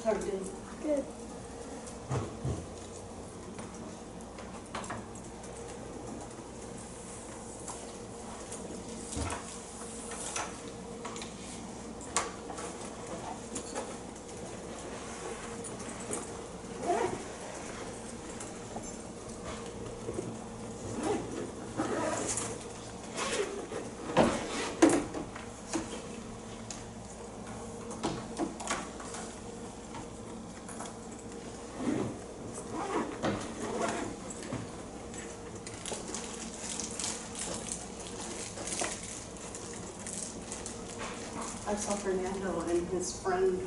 How are you doing? Good. I saw Fernando and his friend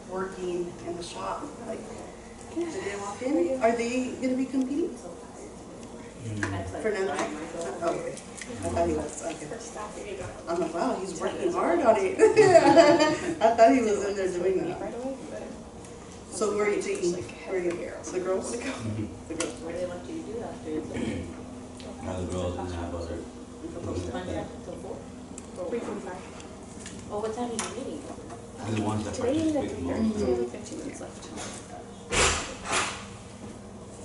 working in the shop. Like, did they walk in? Are they going to be competing? Fernando? Oh, okay. I thought he was. Okay. I'm like, wow, he's working hard on it. I thought he was in there doing that. So where are you taking? Where are you? The girls? The girls. Where do they want you to do after it's over? Now the girls and have other. Contract till 4? 3:45. Oh, what time are you meeting? The ones that Today is at participate 3:30, most. so we have like 15 minutes left.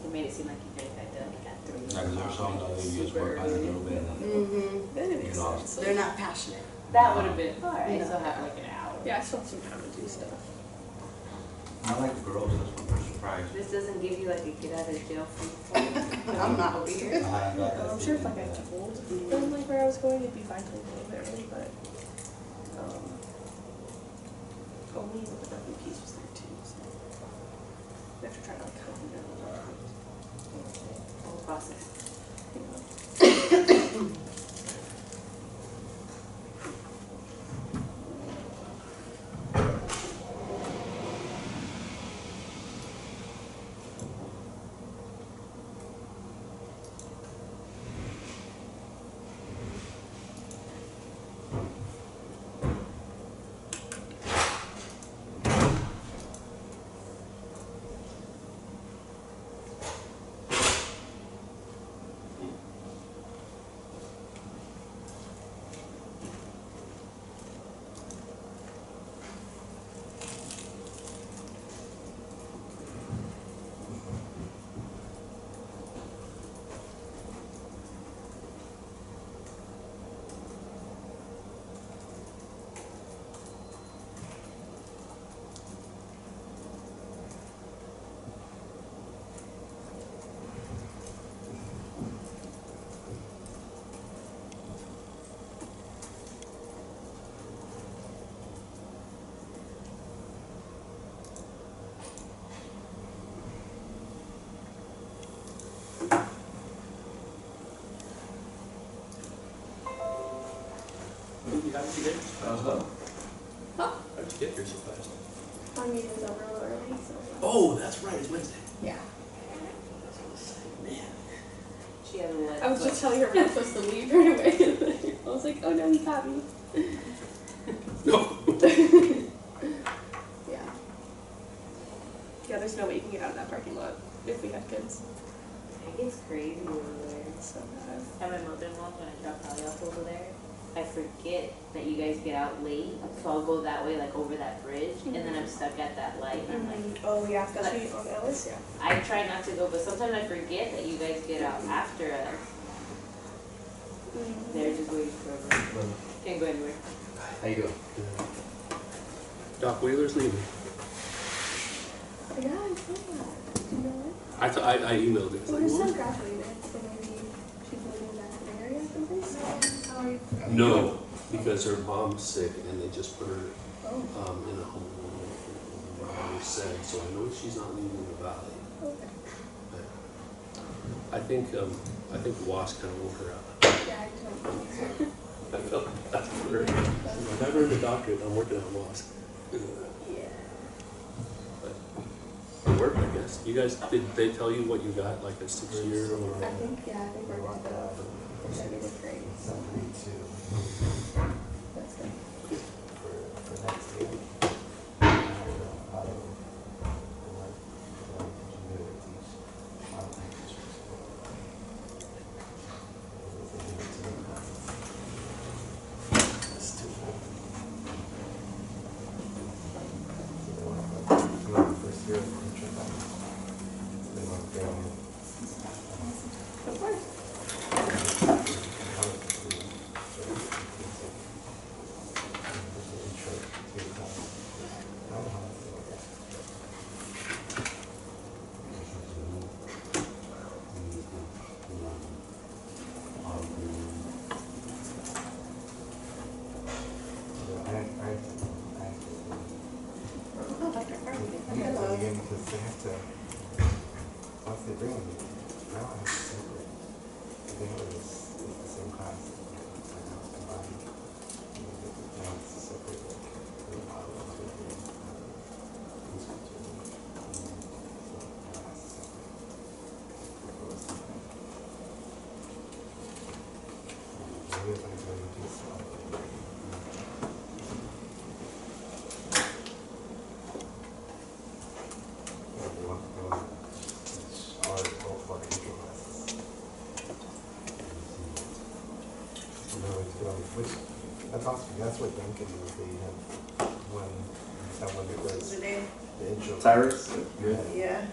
It made it seem like you guys got done like at 3. Yeah, 'cause there are some that you just work on a little bit and then you lost. They're not passionate. That would have been, alright, Yeah. so have like an hour. Yeah, I still have some time to do stuff. I like the girls, that's what I'm surprised. This doesn't give you like a get out of jail free card. I'm not. over here. I'm sure if like I told them like where I was going, it'd be fine to leave a little bit early, but only with the W piece was there too, so we have to try to like help them out. Whole process. How did you get here? Huh? How did you get here so fast? My meeting was over a little early, so. Oh, that's right, it's Wednesday. Yeah. Man. She hasn't let. I was just telling her we're not supposed to leave right away. I was like, oh no, he caught me. No. Yeah. Yeah, there's no way you can get out of that parking lot if we had kids. It gets crazy over there. It's so bad. And my mother-in-law, when I drop Holly off over there, I forget that you guys get out late, so I'll go that way, like over that bridge, and then I'm stuck at that light, and I'm like, Oh yeah, especially on Ellis, yeah. I try not to go, but sometimes I forget that you guys get out after us. They're just waiting forever. Can't go anywhere. How you doing? Doc Wheeler's leaving. Yeah, I saw that. Do you know what? I emailed it. It's Well, like, her son what? graduated, so maybe she's moving back to the area or something. How are you? No, because her mom's sick and they just put her Oh, in a home. They said, so I know she's not leaving the valley. okay. I think WASP kind of woke her up. Yeah, I don't know. I felt that's for her. I've earned a doctorate. I'm working on WASP. Yeah. But it worked, I guess. You guys, did they tell you what you got, like a 6-year or? I think we're good to go. They said we did great, so. That's good. That's awesome. That's what Duncan was. They had one, that one that was Today, the intro. Tyrus? Yeah. yeah.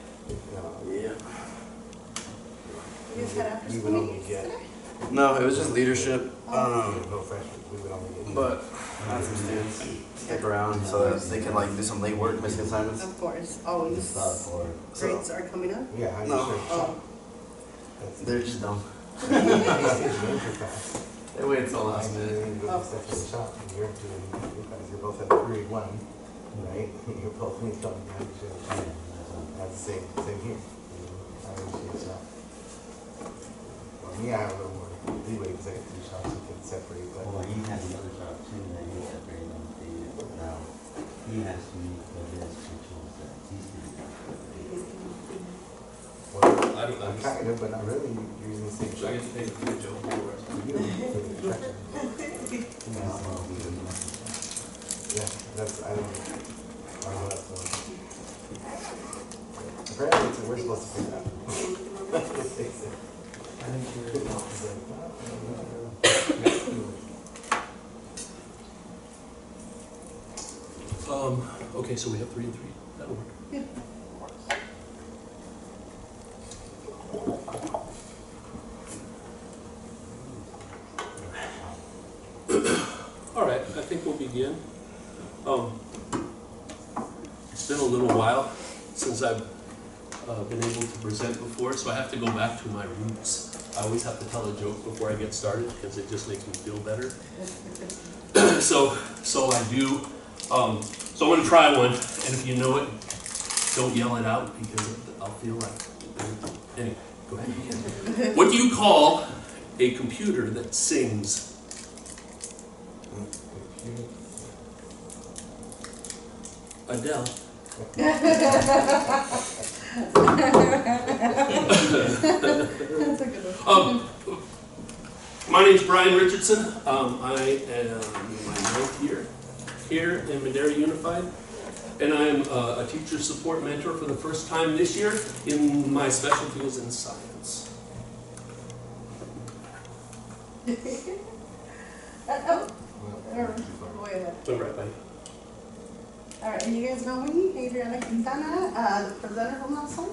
Yeah. You guys had after We school would only meetings get, today? No, it was just leadership. no freshmen, we would only get. But I had some students stick around so that they can like do some late work, missing assignments. Of course, always. So Grades are coming up. Yeah, I No. just Oh, they're just dumb. They waited till last minute. You go to the shop and you're doing, you're both at grade 1, right? You're both in the that's the same here. I appreciate the shop. Well, me, I have a little more leeway because I get 2 shops you can separate, but. Well, he has another shop too that he separated them to now. He has to meet the list controls that he's doing. Well, I don't know. kind of, but not really. You're using the same Should I shop. get to pay the food bill for the rest? Yeah, that's, I don't know that's the one. Apparently, it's, we're supposed to figure it out. Okay, so we have 3 and 3. That'll work. yeah. All right, I think we'll begin. It's been a little while since I've been able to present before, so I have to go back to my roots. I always have to tell a joke before I get started because it just makes me feel better. So I do. So I'm going to try one, and if you know it, don't yell it out because I'll feel like. Anyway, go ahead. What do you call a computer that sings? Adele. That's a good one. My name's Brian Richardson. I am my 9th year here in Madera Unified, and I'm a teacher support mentor for the first time this year. In my specialty is in science. Go ahead. Go right back. All right, and you guys know me, Adriana Quintana, the presenter from last time,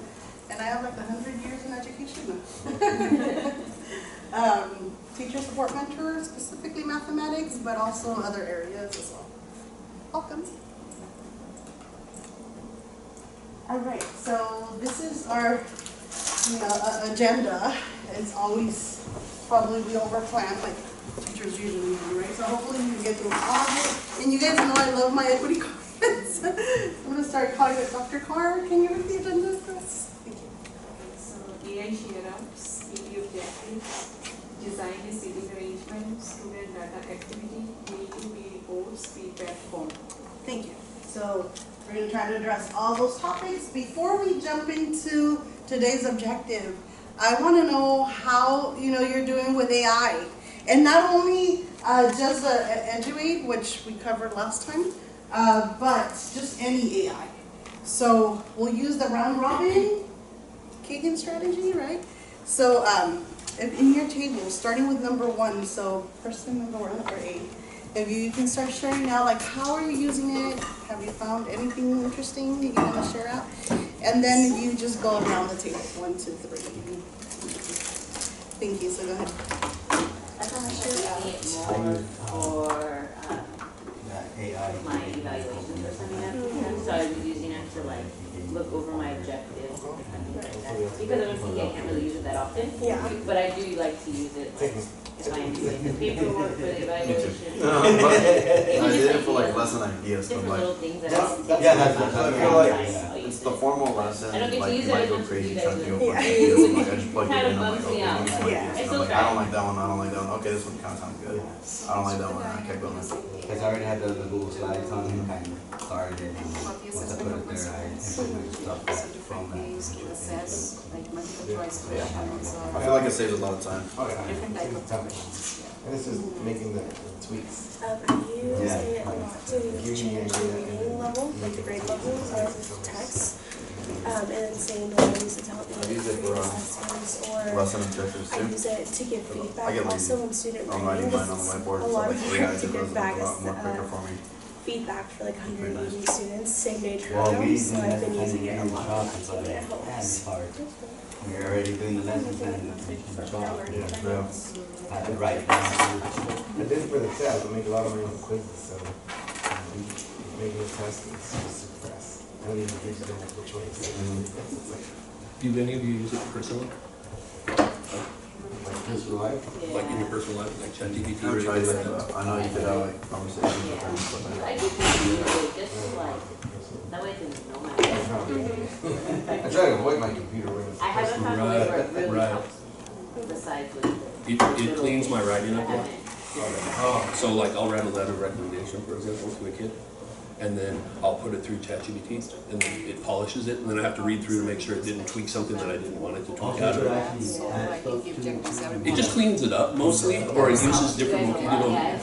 and I have like 100 years in education now. Teacher support mentor, specifically mathematics, but also other areas as well. Welcome. All right, so this is our agenda. It's always probably we overplan like teachers usually do, right? So hopefully you get through all of it. And you guys know I love my equity cards. I'm gonna start calling it Dr. Carr. Can you read the agenda for us? Thank you. So AI share-outs, PD objectives, design a seating arrangement, student data activity, need-to-be reports, feedback form. Thank you. So we're going to try to address all those topics. Before we jump into today's objective, I want to know how you're doing with AI, and not only just Eduate, which we covered last time, but just any AI. So we'll use the round robin Kagan strategy, right? So in your table, starting with number 1, so person number 1 or 8. If you can start sharing now, like how are you using it? Have you found anything interesting you want to share out? And then you just go around the table, 1, 2, 3. Thank you. So go ahead. I thought I should need it more for AI. my evaluations or something like that. So I was using it to like look over my objectives. Because honestly, I can't really use it that often. Yeah. But I do like to use it like, if I'm doing the paperwork for the evaluation. I did it for like lesson ideas. So Different like, little things that I yeah, that's I feel like I'll it's use the it. formal lesson. I don't get to Like use you it might as go much as crazy you trying guys to do a do. bunch of ideas. I'm like, I just plug it Kind of in. I'm like, bums me okay, out, this but one Yeah. is. I I'm still like, try. I don't like that one. I don't like that one. Okay, this one kind of sounds good. I don't like that one. I kept going. Because I already had the Google Slides on and kind of started it. And once I put it there, I implemented stuff that from that. assess, like multiple choice Yeah. questions I or feel like it saves a lot of time. Oh, yeah. different type of questions. And this is making the tweaks. I use it a lot to change the reading level, like the grade levels, or text. And then same way I use it to help me I use it create for, assessments, or lesson objectives I too. use it to give I feedback get lazy. also when student I'm writing. writing mine on the whiteboard, A so lot like of the people guys to do give those back a lot more quicker as for me. feedback for like Very 180 nice. students, same day Well, we turnaround, so do I've been that using it a in lot. chalk, So but it it's helps. hard. We're already doing the lesson plan in chalk. Yeah. I have to write it down. I did it for the test, I make a lot of my own quizzes, so making a test is just super fast. I don't even use the multiple choice. It's like, Do any of you use it personally? like this for life. Like in your personal life, like ChatGPT I've or tried anything like like that? that. I know you could have like conversations with them and stuff like I that. just use it just to like, that way I didn't know my. I try to avoid my computer when it's. I haven't found a way where it really Right. helps me, besides with the. It cleans my writing I up a lot. haven't. Oh, So like I'll write a letter of recommendation, for example, to a kid, and then I'll put it through ChatGPT, and then it polishes it, and then I have to read through to make sure it didn't tweak something that I didn't want it to tweak Also, out could of. actually add stuff to. It just cleans it up mostly, or it uses different,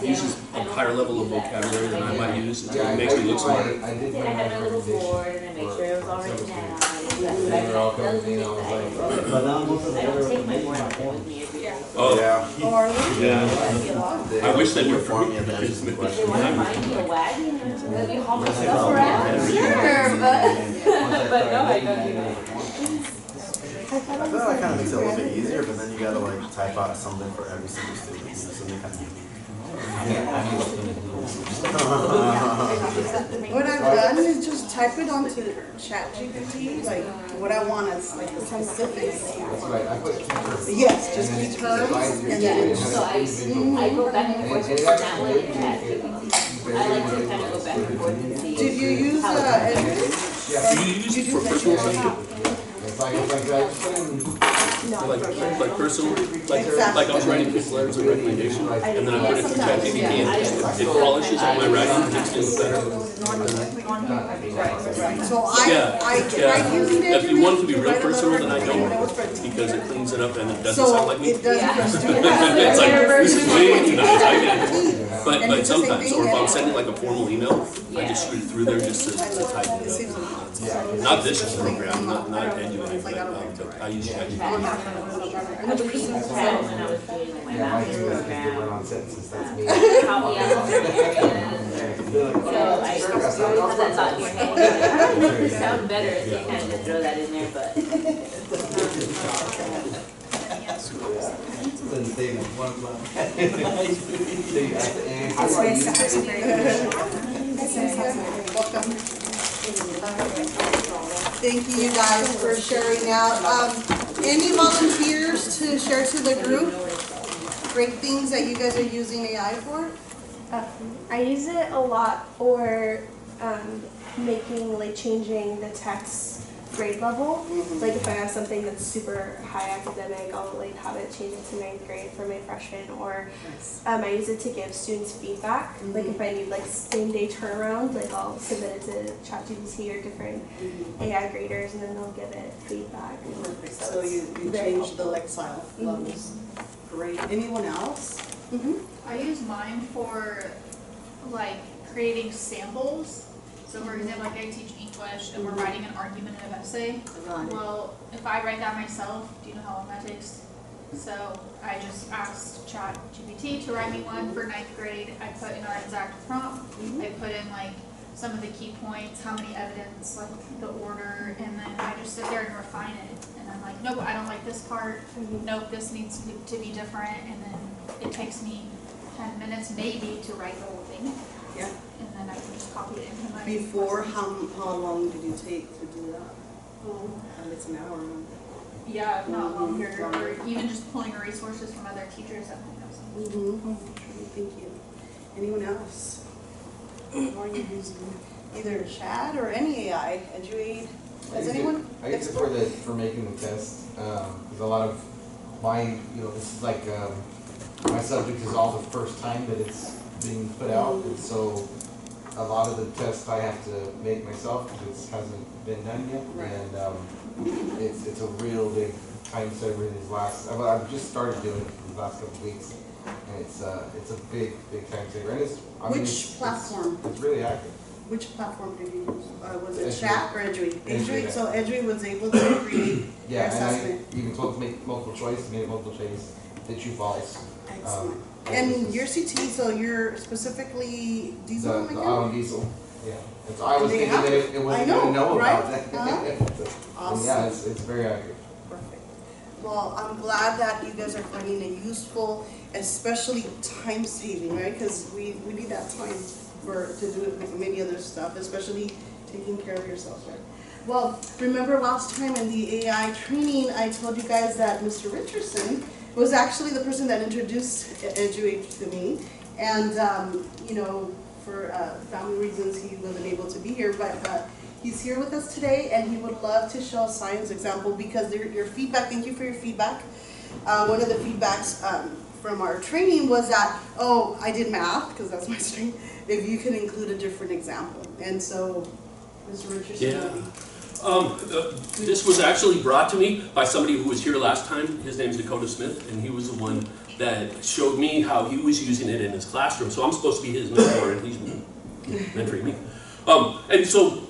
uses a higher level of vocabulary than I might use. It makes me look smarter. I did I had my little board and I make sure it was all written down. They were all coming in, I was like, But now most of the I don't other take my board information with me every day. Oh, Yeah. Or like, yeah. I wish they were for me. me at the answer the If they question. wanna find me a wagon, let me haul my stuff around, sure, but, but no, I don't do that. I feel like that kind of makes it a little bit easier, but then you gotta like type out something for every single student, you know, something kind of. what I've done is just type it onto ChatGPT, like what I want as like the specifics. that's right, I put teacher. Yes, just key terms, and then So I go back and forth with that one and that. I like to kind of go back and forth and see. did you use Edwards? Do you use it for personal stuff? It's like I just put in, Like personal, like I was writing kids letters of recommendation, and then I put it through ChatGPT and it polishes up my writing, makes it look better. So Yeah, I yeah. tried using it. If you want it to be real personal, then I don't, because it cleans it up and it doesn't sound So like me. it does for students. It's like, this is way too nice, I get it. And But it's the same sometimes, thing or if I'm that- sending like a formal email, I just shoot it through there just to type It seems it like- up. Not this program, not Edu, but I use ChatGPT. When I was doing like my yeah, my master's two is program, run on sentences, that's me. how we so I put that thought in your head, you're like, how do I make this sound better? So you kind of just throw that in there, but. Then save it one month. So you have to answer what you Welcome. Thank you guys for sharing out. Any volunteers to share to the group? Great things that you guys are using AI for? I use it a lot for changing the text grade level. Like if I have something that's super high academic, I'll have it change it to 9th grade for my freshman, or I use it to give students feedback. Like if I need same day turnaround, I'll submit it to ChatGPT or different AI graders, and then they'll give it feedback. Perfect. So you changed the Lexile levels. Great. Anyone else? I use mine for creating samples. So for example, I teach English and we're writing an argumentative essay. Well, if I write that myself, do you know how long that takes? So I just asked ChatGPT to write me one for 9th grade. I put in our exact prompt. I put in some of the key points, how many evidence, the order, and then I just sit there and refine it. And I'm like, nope, I don't like this part. Nope, this needs to be different. And then it takes me 10 minutes maybe to write the whole thing. Yeah. And then I can just copy it into my. Before, how long did you take to do that? It's an hour. Yeah, if not longer, or even just pulling resources from other teachers that might have some. Thank you. Anyone else? Are you using either chat or any AI? EduAid? Has anyone? I use it for making the test, because a lot of my, this is my subject is all the first time that it's being put out, and so a lot of the tests I have to make myself because it hasn't been done yet, and it's a real big time saver in these I've just started doing it these last couple of weeks, and it's a big time saver, and it's Which platform? It's really active. which platform did you use? Was it Edgeweed. chat or Edgeweed? Edgeweed. So Edgeweed was able to create their Yeah, and assessment. I even told to make multiple choice, made it multiple choice, did true false. Excellent. And And your CT, so you're specifically diesel the mechanic? auto diesel, yeah. And so I was They thinking have that it. it wasn't I know, gonna know right? about that. Awesome. And yeah, it's very accurate. Perfect. Well, I'm glad that you guys are finding it useful, especially time saving, right? Because we need that time to do many other stuff, especially taking care of yourself, right? Well, remember last time in the AI training, I told you guys that Mr. Richardson was actually the person that introduced Eduate to me. And, you know, for family reasons, he wasn't able to be here, but he's here with us today, and he would love to show a science example because your feedback, thank you for your feedback. One of the feedbacks from our training was that, oh, I did math, because that's my stream, if you can include a different example. And so, Mr. Richardson. This was actually brought to me by somebody who was here last time. His name's Dakota Smith, and he was the one that showed me how he was using it in his classroom. So I'm supposed to be his mentor, and he's mentoring me. And so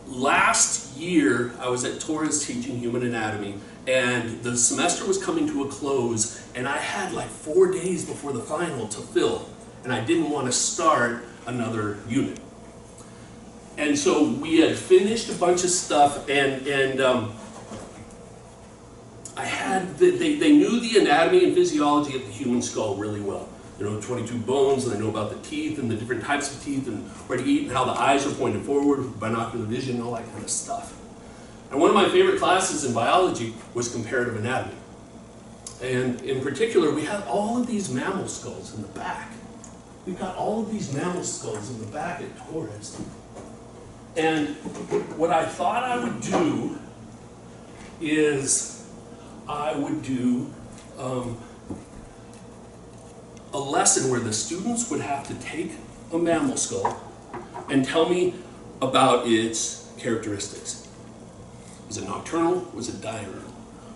last year, I was at Torres teaching human anatomy, and the semester was coming to a close, and I had like 4 days before the final to fill, and I didn't want to start another unit. And so we had finished a bunch of stuff, and I had, they knew the anatomy and physiology of the human skull really well. You know, 22 bones, and they know about the teeth and the different types of teeth and where to eat and how the eyes are pointed forward, binocular vision, all that kind of stuff. And one of my favorite classes in biology was comparative anatomy. And in particular, we had all of these mammal skulls in the back. We've got all of these mammal skulls in the back at Torres. And what I thought I would do is I would do a lesson where the students would have to take a mammal skull and tell me about its characteristics. Was it nocturnal? Was it diurnal?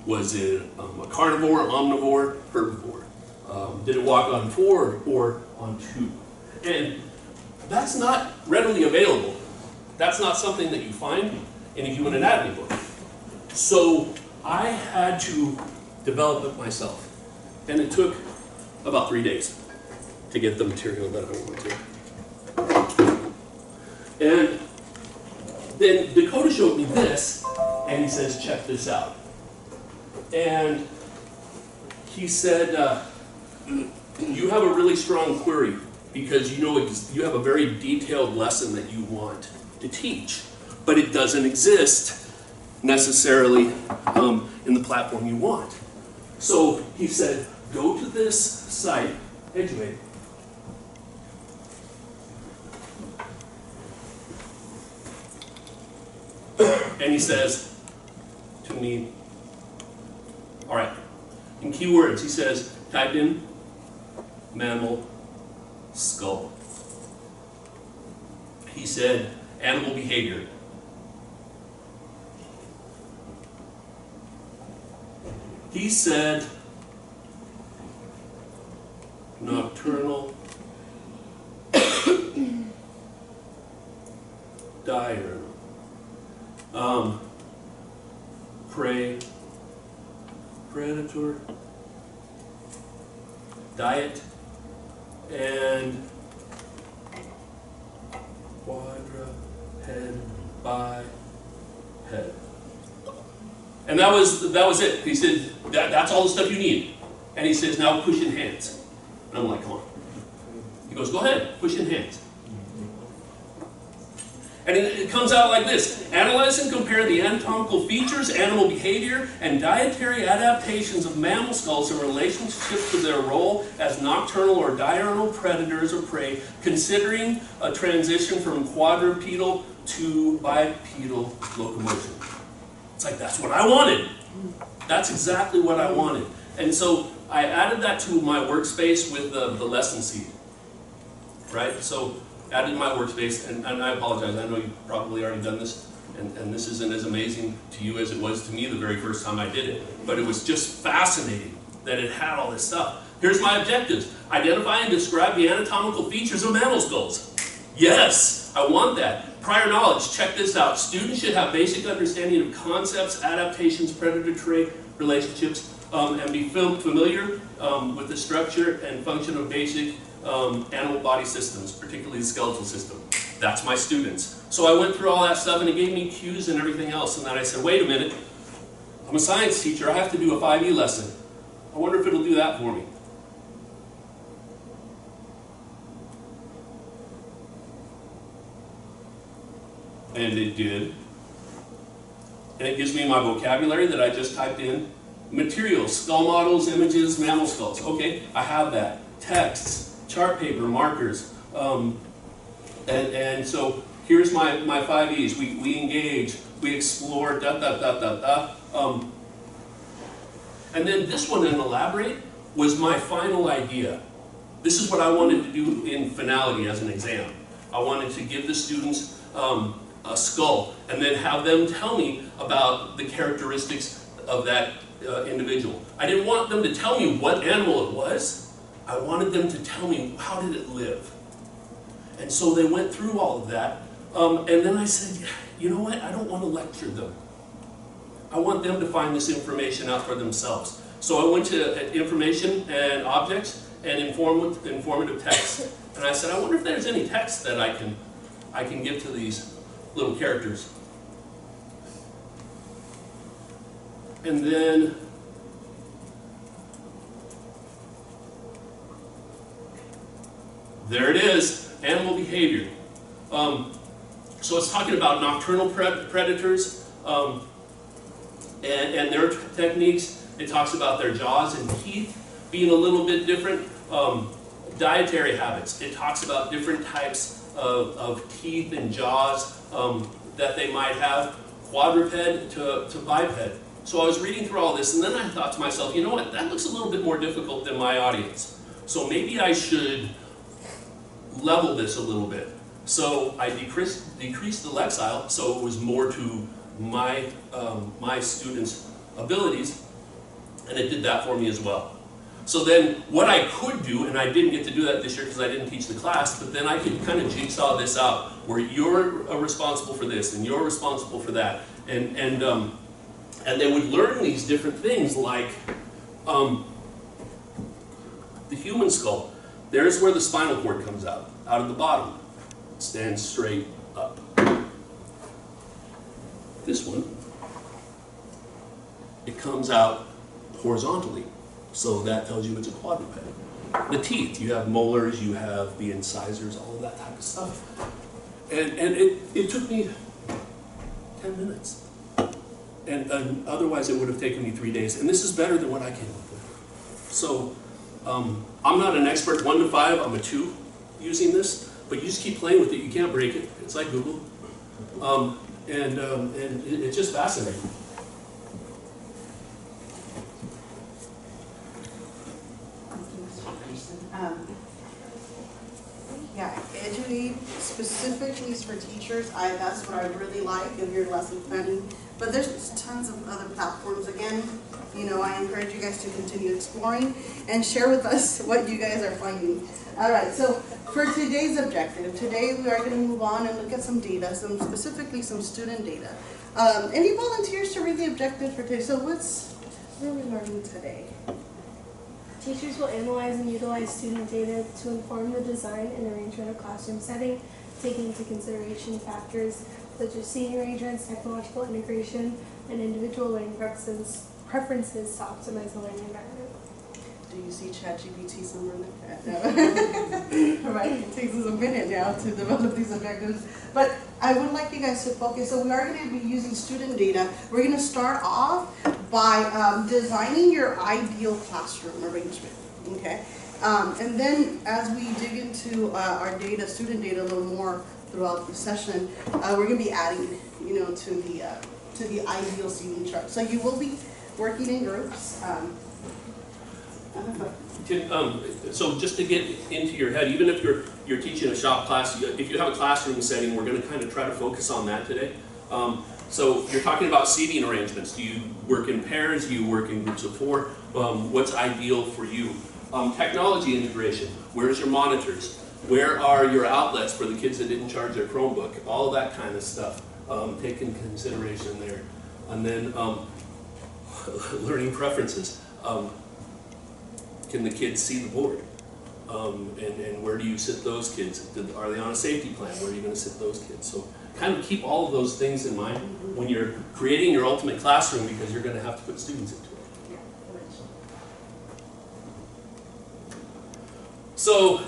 Was it a carnivore, omnivore, herbivore? Did it walk on 4 or on 2? And that's not readily available. That's not something that you find in a human anatomy book. So I had to develop it myself. And it took about 3 days to get the material that I wanted. And then Dakota showed me this, and he says, check this out. And he said, you have a really strong query because you know you have a very detailed lesson that you want to teach, but it doesn't exist necessarily in the platform you want. So he said, go to this site, Eduate, and he says to me, all right, in keywords, he says, type in mammal skull. He said, animal behavior. He said, nocturnal, diurnal, prey, predator, diet, and quadruped, biped. And that was it. He said, that's all the stuff you need. And he says, now push in hands. And I'm like, come on. He goes, go ahead, push in hands. And it comes out like this. Analyze and compare the anatomical features, animal behavior, and dietary adaptations of mammal skulls in relationship to their role as nocturnal or diurnal predators or prey, considering a transition from quadrupedal to bipedal locomotion. It's like, that's what I wanted. That's exactly what I wanted. And so I added that to my workspace with the lesson seed. Right? So added my workspace, and I apologize, I know you've probably already done this, and this isn't as amazing to you as it was to me the very first time I did it, but it was just fascinating that it had all this stuff. Here's my objectives. Identify and describe the anatomical features of mammal skulls. Yes! Yes, I want that. Prior knowledge, check this out. Students should have basic understanding of concepts, adaptations, predator-prey relationships, and be familiar with the structure and function of basic animal body systems, particularly the skeletal system. That's my students. So I went through all that stuff and it gave me cues and everything else. And then I said, wait a minute, I'm a science teacher, I have to do a 5E lesson. I wonder if it'll do that for me. And it did. And it gives me my vocabulary that I just typed in. Materials, skull models, images, mammal skulls. Okay, I have that. Texts, chart paper, markers. And so here's my 5Es. We engage, we explore, and then this one, in elaborate, was my final idea. This is what I wanted to do in finality as an exam. I wanted to give the students a skull and then have them tell me about the characteristics of that individual. I didn't want them to tell me what animal it was. I wanted them to tell me, how did it live? And so they went through all of that. And then I said, you know what? I don't want to lecture them. I want them to find this information out for themselves. So I went to information and objects and informative text. And I said, I wonder if there's any text that I can give to these little characters. And then there it is, animal behavior. So it's talking about nocturnal predators and their techniques. It talks about their jaws and teeth being a little bit different. Dietary habits. It talks about different types of teeth and jaws that they might have, quadruped to biped. So I was reading through all this, and then I thought to myself, you know what, that looks a little bit more difficult than my audience. So maybe I should level this a little bit. So I decreased the lexile, so it was more to my, my students' abilities, and it did that for me as well. So then what I could do, and I didn't get to do that this year because I didn't teach the class, but then I could kind of jigsaw this out, where you're responsible for this, and you're responsible for that. And they would learn these different things, like the human skull. There's where the spinal cord comes out of the bottom. It stands straight up. This one, it comes out horizontally. So that tells you it's a quadruped. The teeth, you have molars, you have the incisors, all of that type of stuff. And it took me 10 minutes. And otherwise it would have taken me 3 days. And this is better than what I came up with. So I'm not an expert 1 to 5, I'm a 2 using this, but you just keep playing with it, you can't break it. It's like Google. And it's just fascinating. Yeah, EduAid specifically is for teachers. That's what I really like in your lesson planning. But there's tons of other platforms. Again, you know, I encourage you guys to continue exploring and share with us what you guys are finding. All right, so for today's objective, today we are going to move on and look at some data, specifically some student data. Any volunteers to read the objective for today? So what are we learning today? Teachers will analyze and utilize student data to inform the design and arrangement of classroom setting, taking into consideration factors such as seating arrangements, technological integration, and individual learning preferences to optimize the learning environment. Do you see ChatGPT somewhere in the chat? Right, it takes us a minute now to develop these objectives. But I would like you guys to focus. So we are going to be using student data. We're going to start off by designing your ideal classroom arrangement. Okay, and then as we dig into our data, student data, a little more throughout the session, we're going to be adding, you know, to the ideal seating chart. So you will be working in groups. So just to get into your head, even if you're teaching a shop class, if you have a classroom setting, we're going to kind of try to focus on that today. So you're talking about seating arrangements. Do you work in pairs? Do you work in groups of 4? What's ideal for you? Technology integration. Where's your monitors? Where are your outlets for the kids that didn't charge their Chromebook? All of that kind of stuff, take in consideration there. And then learning preferences. Can the kids see the board? And where do you sit those kids? Are they on a safety plan? Where are you going to sit those kids? So kind of keep all of those things in mind when you're creating your ultimate classroom, because you're going to have to put students into it. So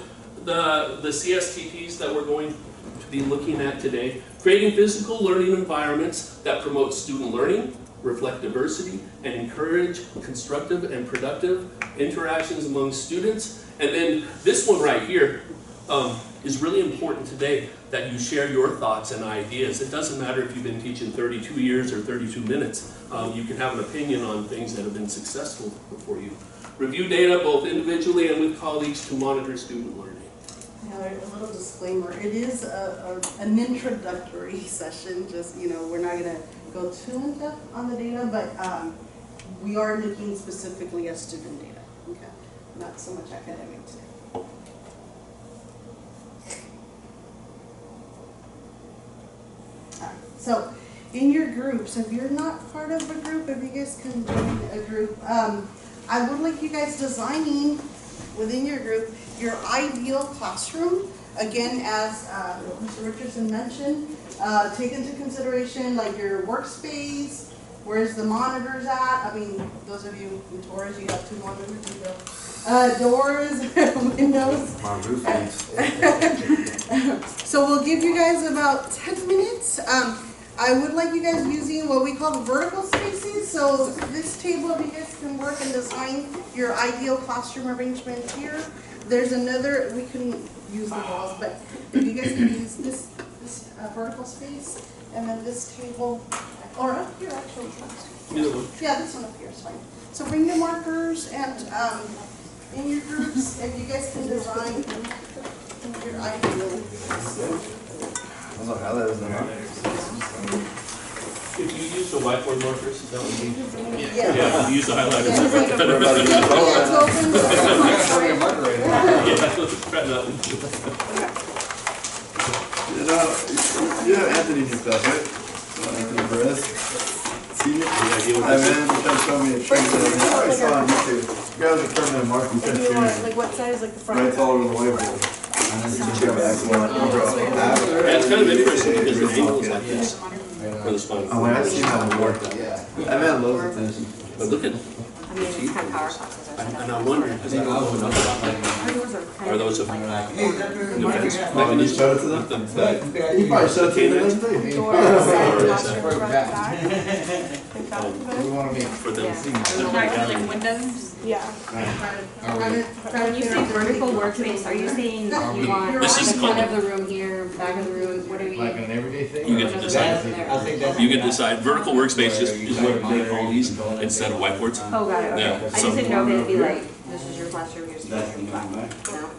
the CSTPs that we're going to be looking at today, creating physical learning environments that promote student learning, reflect diversity, and encourage constructive and productive interactions among students. And then this one right here is really important today, that you share your thoughts and ideas. It doesn't matter if you've been teaching 32 years or 32 minutes. You can have an opinion on things that have been successful for you. Review data both individually and with colleagues to monitor student learning. Now, a little disclaimer, it is an introductory session, just, you know, we're not going to go too in depth on the data, but we are looking specifically at student data, okay? Not so much academic today. Alright, so in your groups, if you're not part of a group, if you guys can join a group, I would like you guys designing within your group your ideal classroom. Again, as Mr. Richardson mentioned, take into consideration like your workspace, where's the monitors at. I mean, those of you in Taurus, you have 2 monitors, you go. Doors, windows. My roof leaks. So we'll give you guys about 10 minutes. I would like you guys using what we call the vertical spaces. So this table, if you guys can work and design your ideal classroom arrangement here. There's another, we couldn't use the walls, but if you guys can use this vertical space, and then this table, or up here actually. Yeah, this one up here is fine. So bring your markers and in your groups, if you guys can design your ideal. I was like, I was in If you use the whiteboard markers, that would be. Yeah. Yeah, you use the highlighters. You know Anthony just does, right? Anthony Perez. See it? I man, he tried to show me a trick that I saw on YouTube. The guy was a permanent mark, he tried to show me. Like what size, like the front? Writes all over the whiteboard. And then you just have excellent. Yeah, it's kind of interesting because the angle is like this for the spine. Oh, I've seen that before. That man loves attention. But look at, I mean, it's kind of power classes or something. and I wonder, because I don't know enough about like, are those a defense Oh, you showed it to them? You probably showed it to them too. for them? Like windows? Yeah. When you say vertical workspace, are you saying you want This is the front called- of the room here, back of the room, what are you? Like an everyday thing? You get to decide. I think that's. You can decide. Vertical workspace just is what they call these instead of whiteboards. Oh, got it, Yeah, okay. I so- just didn't know if it'd be like, this is your classroom, here's the classroom. No?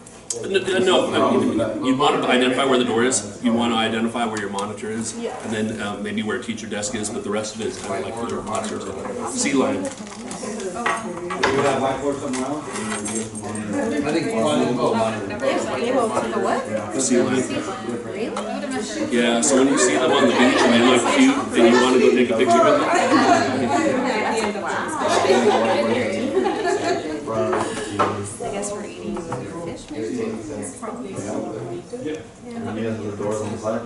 No, I mean, you want to identify where the door is. You want to identify where your monitor is, Yeah. and then maybe where teacher desk is. But the rest of it is kind of like for your classrooms. C line. I think one The what? C line. Really? Yeah. So when you see them on the beach and they look cute, and you want to go take a picture of I guess we're eating fish maybe? And he has the doors on the side.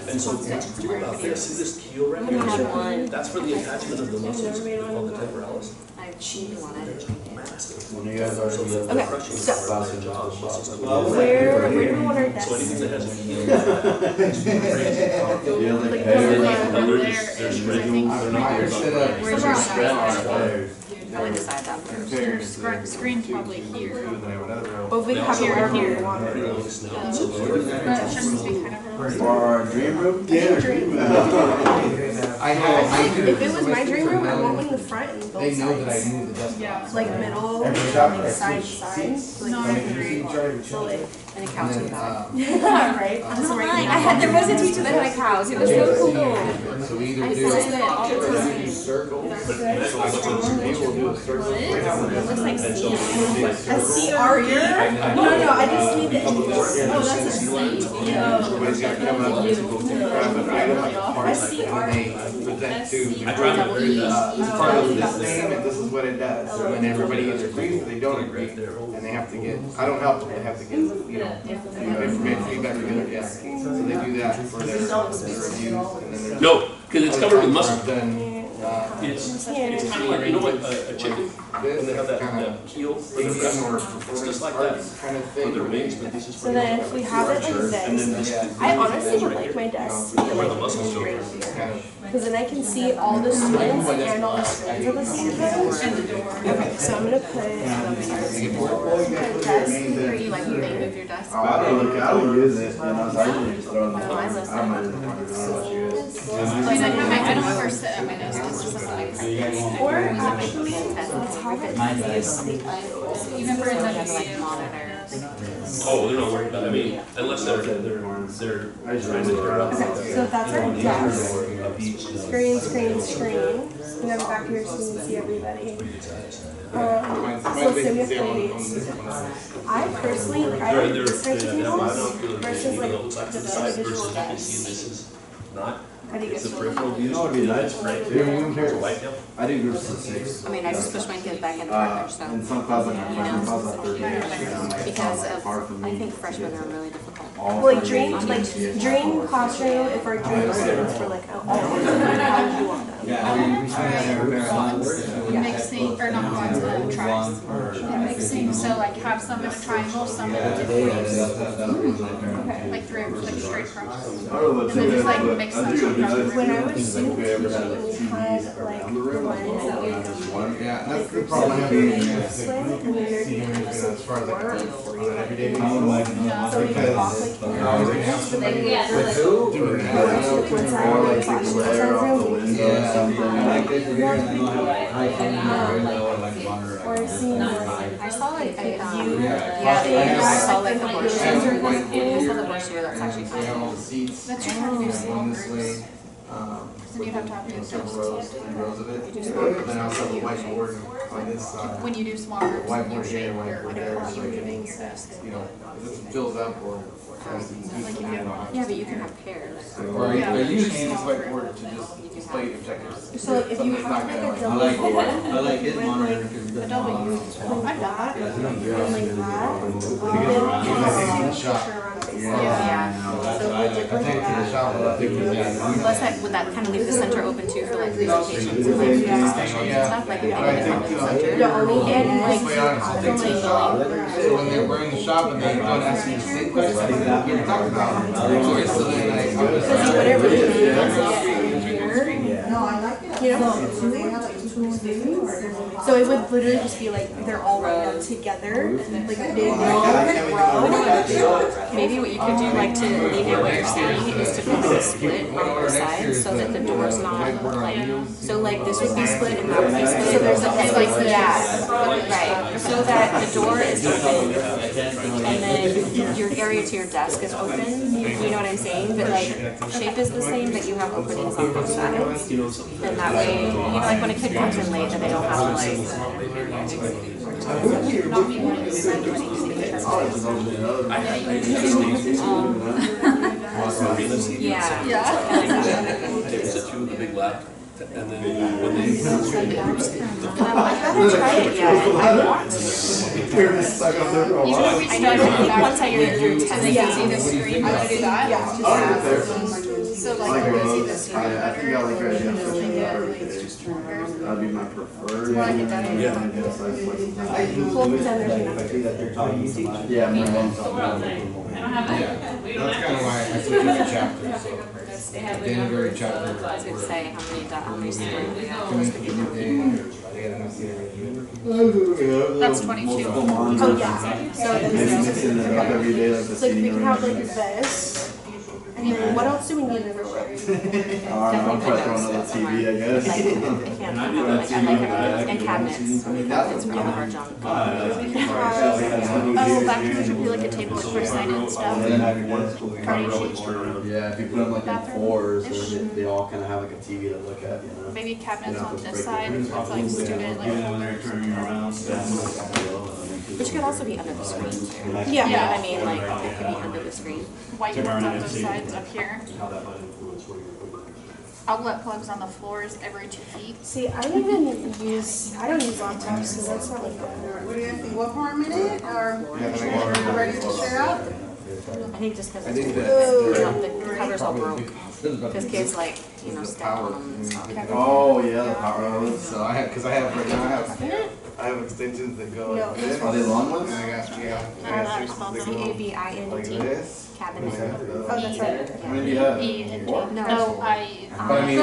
And so what's cool about this, see this keel right I had here? one. That's for the attachment of the muscles called the temporalis. I cheated on it. Massive. When you guys are So the Okay, crushing so- power of their jaws, muscles come Where do we want our So desks? anything that has a heel. Yeah, like Like, hair. There's there is, Where's your stairs? I would decide that first. Screen's probably here. But we can have it wherever we want. But shouldn't be kind of. Or our dream room? Yeah, dream room. If it was my dream room, I want one in the front and both They know that I sides. moved the desk. Yeah. Like middle, Every and shop, like I side to switch side. seats. Like, No, I agree. so like, And a couch in the back. right? I had, there was a teacher that had a couch, it was so cool. So we either I do, see it all the we time. do circles. But So we'll do a circle. It looks like And so sand. A C R here? No, I just need the. Oh, that's a C. Everybody's got to come up and grab an item like a part, and then they present to I try my very best. it's part of this name and this is what it does. And then everybody either agrees or they don't agree. And they have to get, I don't help them, they have to get, information, feedback together, yeah. So they do that for their reviews and then there's. No, because it's covered with muscle. Done, It's kind of like, you know what, a chicken, when they have that keel for their breast, it's just like that kind of for thing. their wings, but this is for So then if we have it like and then this, this. I honestly would like my desk to be Where the like muscles go. right here. Because then I can see all the students and all the screens at the same time. Okay, so I'm gonna put my desk Or you like when they move your desk? I would use it, and I usually just throw it in the No, I love I don't mind it. I don't ever sit at my desk, it's just like, or actually, let's have it you remember in the Like video? monitor. Oh, they're not worried about it, I mean, unless they're trying to tear up. So that's our desk. A beach. Screen, screen, screen. And then back here so you can see everybody. So same with grades. I personally, I like this type of tables versus like the individual You can see this desks. is not, How do you it's get the to peripheral view. You know what would be nice? Right Do there. you even It's a care? white now. I do groups of 6. I mean, I just push my kids back in the room, so. In some classes, I have class at 30. Because of, I think freshmen are really difficult. like dream classroom if our dream students were like all how you want them. Yeah, we spend that Mixing, or not quads, tries. And mixing, so like have some in a triangle, some in a different, like three, like straight across. And then just like mix them across the When I room. was student teaching, we had like the ones that would go Yeah, that's the like problem I have with this way, and then there'd be as far as like 4 or 3 on an everyday like basis. so we could walk Because like you're always gonna have somebody with who doing that. one side or of like the take the classroom, layer off the one window side or something. or I've seen like I saw like a, yeah, I saw like the I brochure. have I white saw the brochure, that's actually We have all kind the seats. That's just how to do small Going this groups. way. Then you have to have You know, your several groups. rows, 3 rows of it. And then I also have a whiteboard on this side. When you do small groups, then you Whiteboard shape here, your, whiteboard there, how so you I moving can, your desk. you know, if it fills up or. yeah, but you can have pairs. Or I use this whiteboard to just display objectives. so like if you Something's have not like gonna a double one I like his with monitor like because he a doesn't double monitor. like that and like that, I take it to the shop. Yeah. So I take it to the shop, I'll take it to the. Plus that, would that kind of leave the center open too for like presentations and like discussions and stuff, like if they I get think, it you from know, the center? the only and let's be like honest, I'll take it to the shop. So when we're in the shop and they don't ask me the same questions, that we talked about. So then like, I'll just. because you wouldn't really be able to get here. No, I like it. You know? Do they have like 2 students? So it would literally just be like they're all lined up together, like a big row. Maybe what you could do, like to alleviate what you're saying, is to put a split on both sides so that the door's not like, so like this would be split and that would be split. So there's a like that, right? So that the door is open and then your area to your desk is open. You know what I'm saying? But like shape is the same, but you have openings on both sides. And that way, you know, like when a kid comes in late, that they don't have to like. Yeah. Takes it through the big lap, and then when they I haven't tried it yet. I want to. You're just stuck up there for a while. I know, I think once I get through 10, And then you see the screen, how to do that? Yeah. So I like, like you see both. the screen. I think I like your idea of pushing it out every day. That'd be my preferred. More like a dead Yeah. end. Well, then there's enough. Yeah, my mom's That's kind of why I split each chapter, so. At the end of every chapter, I was gonna say how many screens. commit to new day, they gotta miss the arrangement. That's 22. Oh yeah. So Maybe then mixing it up every day like the it's like we seating can have like arrangement. this. And then what else do we need in the room? I'll probably throw another TV, I guess. Like, I can't, like, I like and cabinets. It's really large on. We can have Oh, back here should be like a table like for sign and stuff. And then have one school. Party Yeah, if you put them like in Bathroom. fours, then they all kind of have like a TV to look at, you know. Maybe cabinets You know, on to this break side, it. it's like student, like. Which could also be under the screen too. Yeah. You know what I mean? Like it could be under the screen. Whiteboards on both sides up here. Outlet plugs on the floors every 2 feet. See, I don't use laptops because that's not like What do you guys think? One more minute, or ready to share out? I think just because I think the covers all broke. Because kids like, you know, step on them and stuff. Oh, yeah, the power outlets. So I have, cause I have, right now I have extensions that go like this. Are they long ones? And I got, I got six that go like CABINET. this. Cabinet. oh, that's right. How many do you have? E and G. No. No, I. But I mean,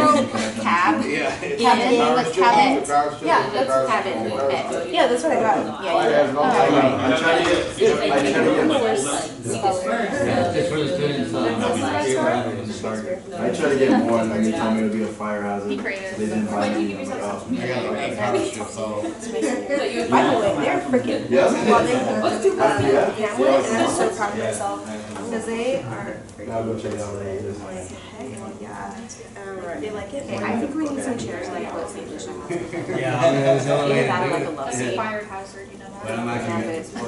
Cab. yeah. Cabin, like cabinet. Yeah, that's Cabin. Yeah, that's what I got. Yeah, I'm trying to get, Just for the students, I try to get more, and then they told me it would be a fire hazard. Be creative. So they didn't invite me. I'm like, oh. I got like a power strip, so. By the way, they're freaking Yeah. loving Yeah. Hamlet, and I'm so proud of myself because they are freaking I'll go check it out later. like, heck yeah. They like it. Okay, I think we need some chairs like what St. Lucia has. Yeah, I mean, there's no Either way to that or do like a it. love It's a seat. fire hazard, you know But that. I'm not gonna get Yeah,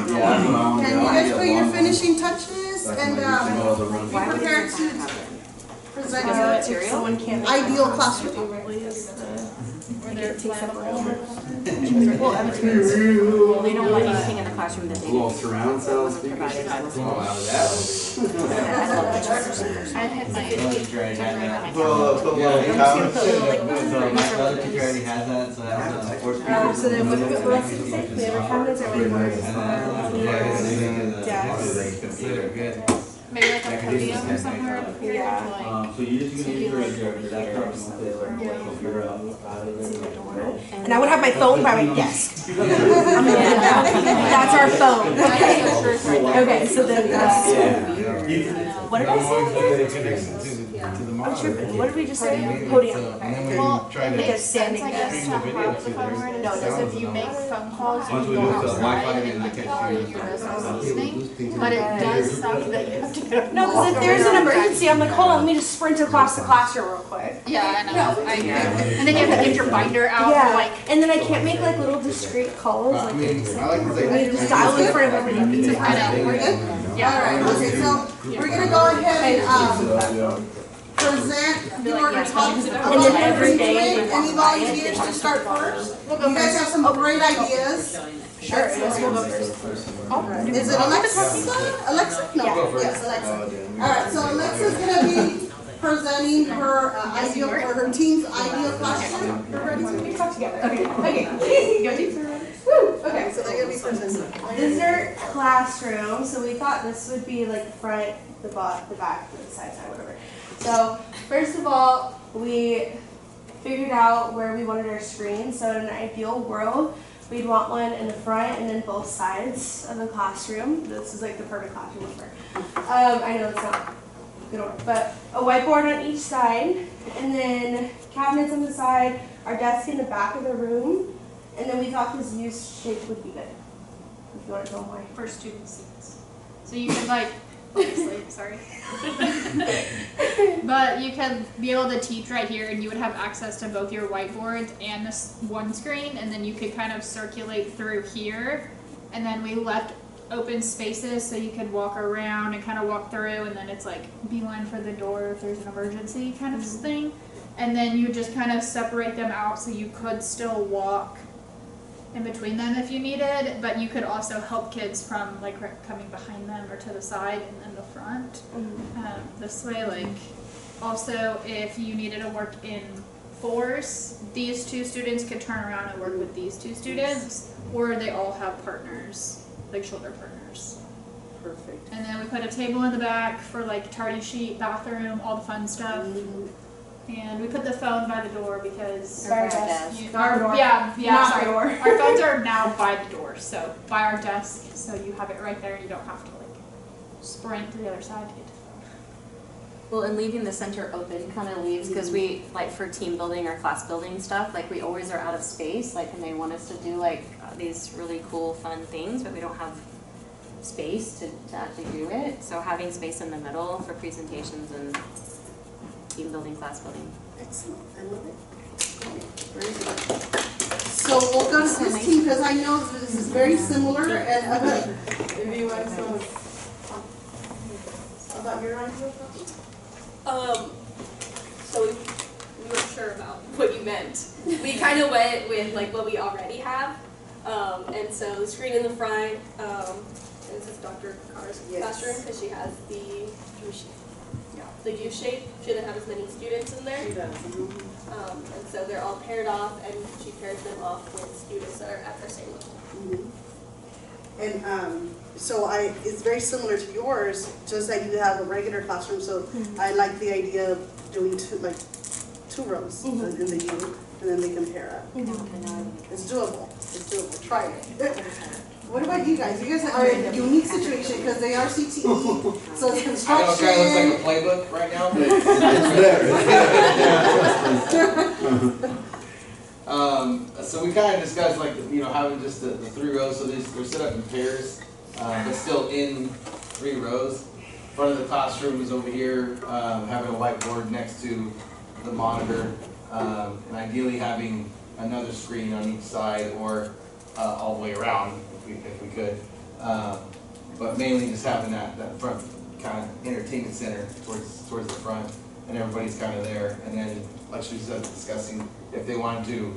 Yeah, Can you guys put your finishing touches and be Why would prepared it to happen? present Because of your material? Someone can't ideal classroom? probably is Where they're well, everything's Well, they don't want anything in the classroom that they Little can surround sound provide speakers. as Oh, well. wow, that. I love the chargers in person. I had my. Put a little couch. My other teacher already has that, so that's a sports speaker. so then what else did you say? The other cabinets are like more Consider good. Maybe like a podium somewhere up here. Yeah. to, like, So you just gonna use your laptop and computer out. and I would have my phone by my desk. That's our phone. Okay, so then what did I say? I'm tripping. What did we just say? Podium. Okay. Well, Try it to makes standing sense, I guess, to have the phone where it is, No, it so doesn't. if you make phone calls, Once you we go move to outside Wi-Fi, and then like they call can you, see you're us. not listening, but it does suck that you have to get up. No, because if there's an emergency, I'm like, hold on, let me just sprint across the classroom real quick. Yeah, I know, I agree. And then you have to get your binder out, Yeah, like, and then I can't make like little discreet calls. I Like, mean, I like to I say. need to just dial in front of everybody. I know. We're good? Yeah. Alright, okay, so we're gonna go ahead and, present your topics about And then every day engagement. Any volunteers to start first? You guys have some great ideas. Sure, yes, we'll go first. Is it Alexa? Alexa? No, yes, Alexa. Alright, so Alexa's gonna be presenting her ideal, or her team's ideal classroom. Everybody's gonna talk together. Okay. Go team. Woo, okay, so they're gonna be presenting. This is our classroom, so we thought this would be like the front, the back, the side, whatever. So first of all, we figured out where we wanted our screen. So in an ideal world, we'd want one in the front and then both sides of the classroom. This is like the perfect classroom ever. I know it's not good order, but a whiteboard on each side, and then cabinets on the side, our desk in the back of the room, and then we thought this U-shape would be good. If you want to know why. for student seats. So you could like, obviously, sorry. But you could be able to teach right here and you would have access to both your whiteboards and this one screen, and then you could kind of circulate through here. And then we left open spaces so you could walk around and kind of walk through, and then it's like beeline for the door if there's an emergency kind of thing. And then you just kind of separate them out so you could still walk in between them if you needed, but you could also help kids from like coming behind them or to the side and then the front. This way, like, also if you needed to work in fours, these two students could turn around and work with these two students, or they all have partners, like shoulder partners. Perfect. And then we put a table in the back for like tardy sheet, bathroom, all the fun stuff. And we put the phone by the door because By our desk. Sorry. the door. Our phones are now by the door, so by our desk, so you have it right there and you don't have to like sprint to the other side to get to the phone. Well, and leaving the center open kind of leaves, because we, like for team building or class building stuff, like we always are out of space, like when they want us to do like these really cool, fun things, but we don't have space to actually do it. So having space in the middle for presentations and team building, class building. Excellent, I love it. Very good. So we'll go to this team because I know this is very similar and if you want to about your idea. So we weren't sure about what you meant. We kind of went with like what we already have, and so the screen in the front. This is Dr. Carr's classroom because she has the U shape. She doesn't have as many students in there. She does. And so they're all paired off, and she pairs them off with students that are at their same level. And so it's very similar to yours, just that you have a regular classroom. So I like the idea of doing two rows in the U, and then they can pair up. It's doable. It's doable. Try it. What about you guys? You guys are in a unique situation because they are CTE, so it's construction. I know it kind of looks like a playbook right now. So we kind of discussed like having just the 3 rows, so they're set up in pairs, but still in 3 rows. Front of the classroom is over here, having a whiteboard next to the monitor, and ideally having another screen on each side or all the way around if we could. But mainly just having that front kind of entertainment center towards the front, and everybody's kind of there. And then, like she said, discussing if they wanted to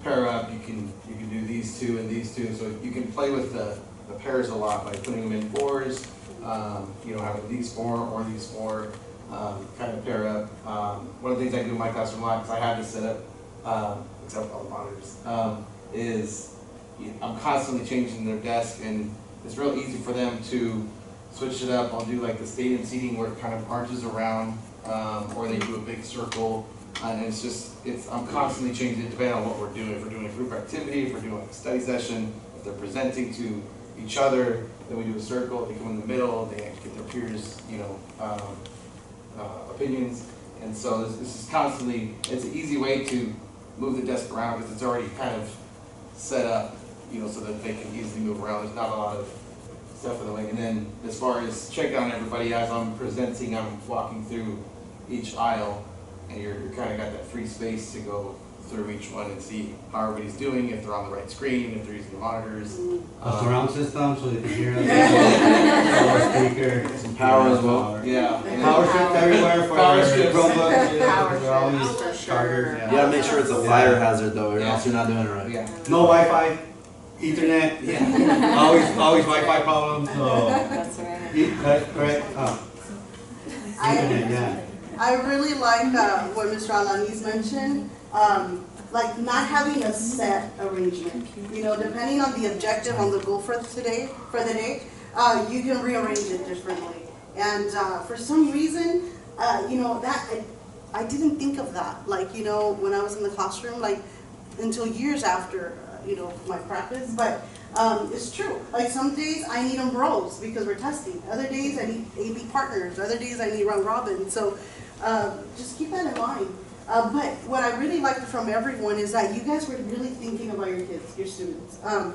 pair up, you can do these 2 and these 2. So you can play with the pairs a lot by putting them in 4s. Having these 4 or these 4 kind of pair up. One of the things I do in my classroom a lot, because I have this set up, except for all the monitors, is I'm constantly changing their desk, and it's real easy for them to switch it up. I'll do like the stadium seating where it kind of arches around, or they do a big circle, and I'm constantly changing it depending on what we're doing. If we're doing a group activity, if we're doing a study session, if they're presenting to each other, then we do a circle, they come in the middle, they get their peers, opinions, and so this is constantly, it's an easy way to move the desk around because it's already kind of set up, so that they can easily move around. There's not a lot of stuff in the way. And then as far as check on everybody, as I'm presenting, I'm walking through each aisle, and you're kind of got that free space to go through each one and see how everybody's doing, if they're on the right screen, if they're using the monitors. A surround system so they can hear us. Speaker. Some power as well. Yeah. Power strips everywhere for Power strips. Chromebooks. Power They're always strips. chargers. You gotta make sure it's a fire hazard though, or else you're not doing it right. Yeah. No Wi-Fi, Ethernet. Yeah. always Wi-Fi problems. So That's right. correct. Ethernet, yeah. I really like what Mr. Alanis mentioned, like not having a set arrangement. Depending on the objective, on the goal for the day, you can rearrange it differently. And for some reason, that I didn't think of that. Like, when I was in the classroom, like until years after, my practice. But it's true. Like some days I need them rows because we're testing. Other days I need AB partners. Other days I need round robin. So just keep that in mind. But what I really liked from everyone is that you guys were really thinking about your kids, your students. How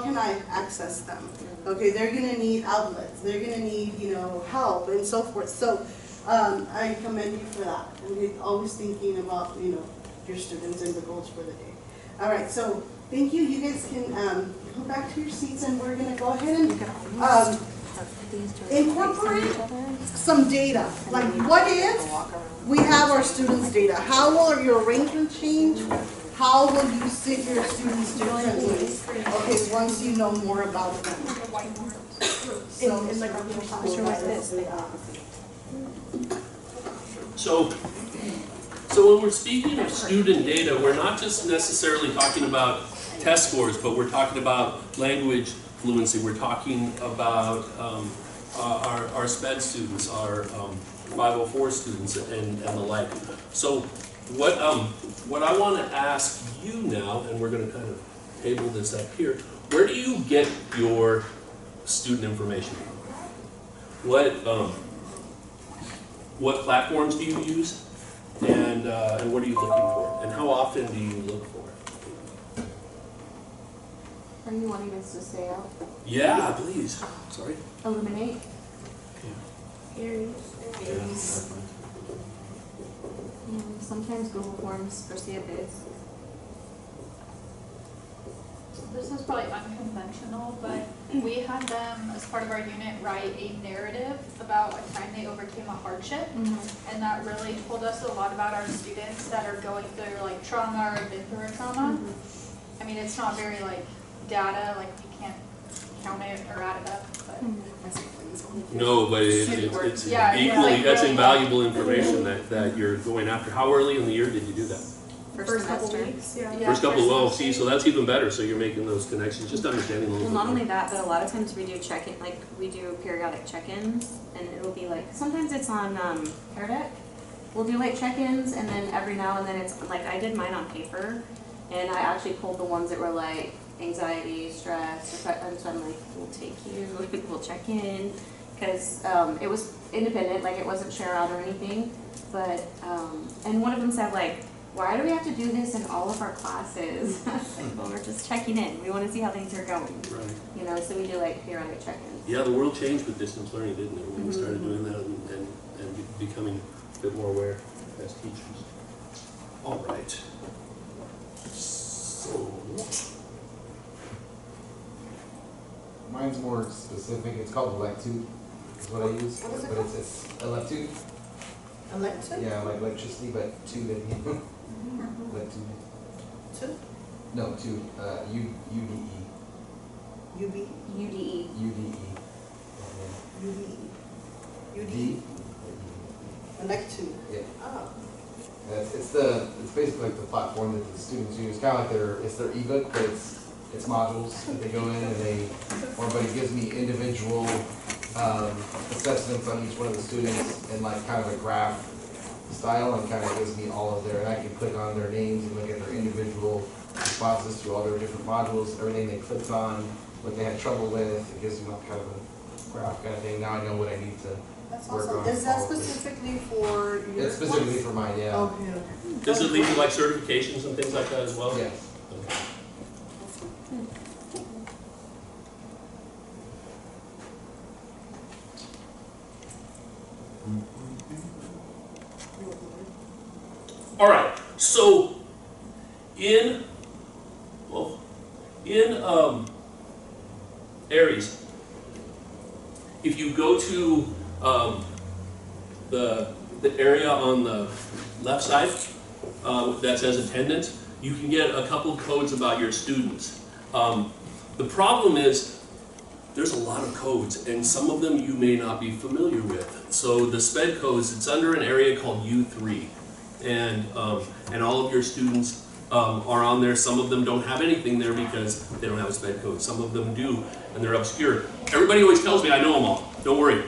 can I access them? Okay, they're gonna need outlets. They're gonna need, help and so forth. So I commend you for that. And you're always thinking about, your students and the goals for the day. All right, so thank you. You guys can go back to your seats, and we're gonna go ahead and incorporate some data. Like, what if we have our students' data? How will your arrangement change? How will you sit your students differently? Okay, once you know more about them. So, So when we're speaking of student data, we're not just necessarily talking about test scores, but we're talking about language fluency. We're talking about our SPED students, our 504 students, and the like. So what I want to ask you now, and we're going to kind of table this up here, where do you get your student information from? What platforms do you use, and what are you looking for, and how often do you look for it? Are you wanting us to stay out? Yeah, please. Sorry. Eliminate? Aries. Sometimes Google Forms foresee a bit. This is probably unconventional, but we had them, as part of our unit, write a narrative about a time they overcame a hardship. And that really told us a lot about our students that are going through like trauma or have been through a trauma. I mean, it's not very like data, like you can't count it or add it up, but. No, but it's Yeah, equally, like that's really invaluable information that you're going after. How early in the year did you do that? First couple weeks, yeah. First couple, well, see, so that's even better, so you're making those connections, just understanding a little Well, bit not more. only that, but a lot of times we do we do periodic check-ins, and it'll be like, sometimes it's on, Hair Deck. We'll do like check-ins, and then every now and then it's, like, I did mine on paper, and I actually pulled the ones that were like anxiety, stress, and so I'm like, we'll take you, we'll check in, because, it was independent, like it wasn't share out or anything, but, and one of them said like, why do we have to do this in all of our classes? Like, well, we're just checking in. We want to see how things are going. Right. You know, so we do like periodic check-ins. Yeah, the world changed with distance learning, didn't it? When we started doing that and becoming a bit more aware as teachers. All right. So, Mine's more specific. It's called electude, is what I use. What is it But called? it's electude. Elected? Yeah, like electricity, but tude in here. Electude. Two? No, tude. U-D-E. UB? UDE. U-D-E. UD? D. Elected. Yeah. Oh. It's basically like the platform that the students use. Kind of like it's their ebook, but it's modules that they go in and everybody gives me individual assessments on each one of the students in like kind of a graph style, and kind of gives me all of and I can click on their names and look at their individual responses to all their different modules, everything they clicked on, what they had trouble with. It gives me like kind of a graph kind of thing. Now I know what I need to That's work awesome. on. Is that all of it. specifically for your It's specifically class? for mine, yeah. Okay. does it lead to like certifications and things like that as well? Yeah. Okay. All right, so in Aries, if you go to the area on the left side that says attendance, you can get a couple codes about your students. The problem is there's a lot of codes, and some of them you may not be familiar with. So the SPED codes, it's under an area called U3. And all of your students are on there. Some of them don't have anything there because they don't have a SPED code. Some of them do, and they're obscure. Everybody always tells me I know them all. Don't worry.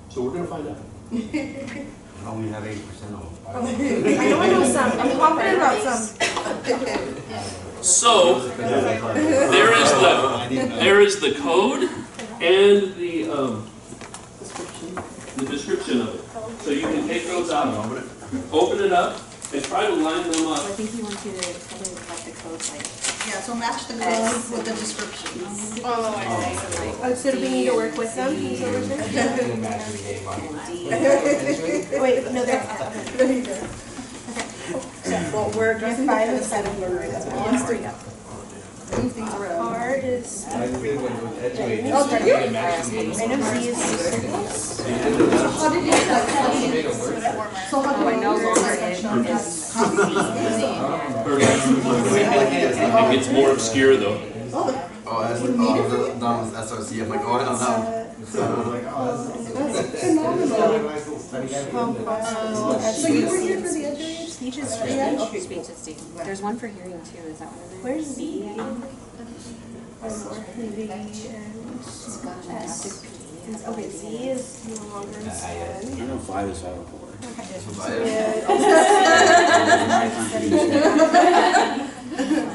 So we're going to find out. I only have 80% of them. I know some. I'm confident about some. So there is the code and the description of it. So you can take those out, open it up, and try to line them up. I think he wants you to probably look at the codes like. Yeah, so match the code with the description. Oh, I see. Oh, so do we need to work with them? Is that what you're saying? I can imagine the game on. Wait, no, they're. There you go. Well, we're addressing the kind of learner that's move things around. R is. I did one with Edgeway. Oh, did you? I I know Z is circles. How did you get that? made it work. So how do Oh, I know you Laura is. It gets more obscure though. Oh, that's like, oh, that's SRC. I'm like, oh, I don't know. So I was like, oh, That's phenomenal. nice little study guide. So you were here for the education? Speech is Yeah. speech. Speech is speech. There's one for hearing too. Is that one in there? Where's Z? B, I think. Okay, Z is no longer in SPED. I know 5 is 504.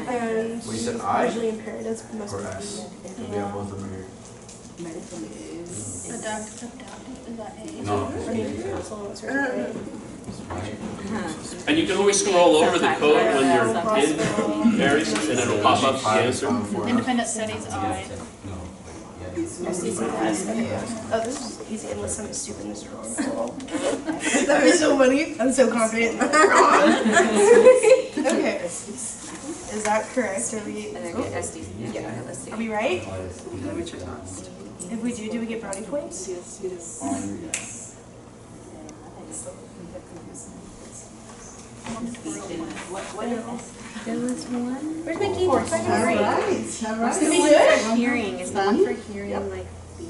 And Well, you said I? usually imperatives must Or be. S? We have both of them here. Adaptive, is that A? No. I mean, also certificate. And you can always scroll over the code when you're in areas and it'll pop up the answer. Independent studies I. Oh, this is easy unless I'm stupid and this is wrong. That is so funny. I'm so confident that I'm wrong. Okay. Is that correct? Are we? And then get SD. Yeah, let's see. Are we right? Let me check that. If we do we get brownie points? There was one. Where's my keyboard? All right, all right. The one for hearing is the one for hearing like. You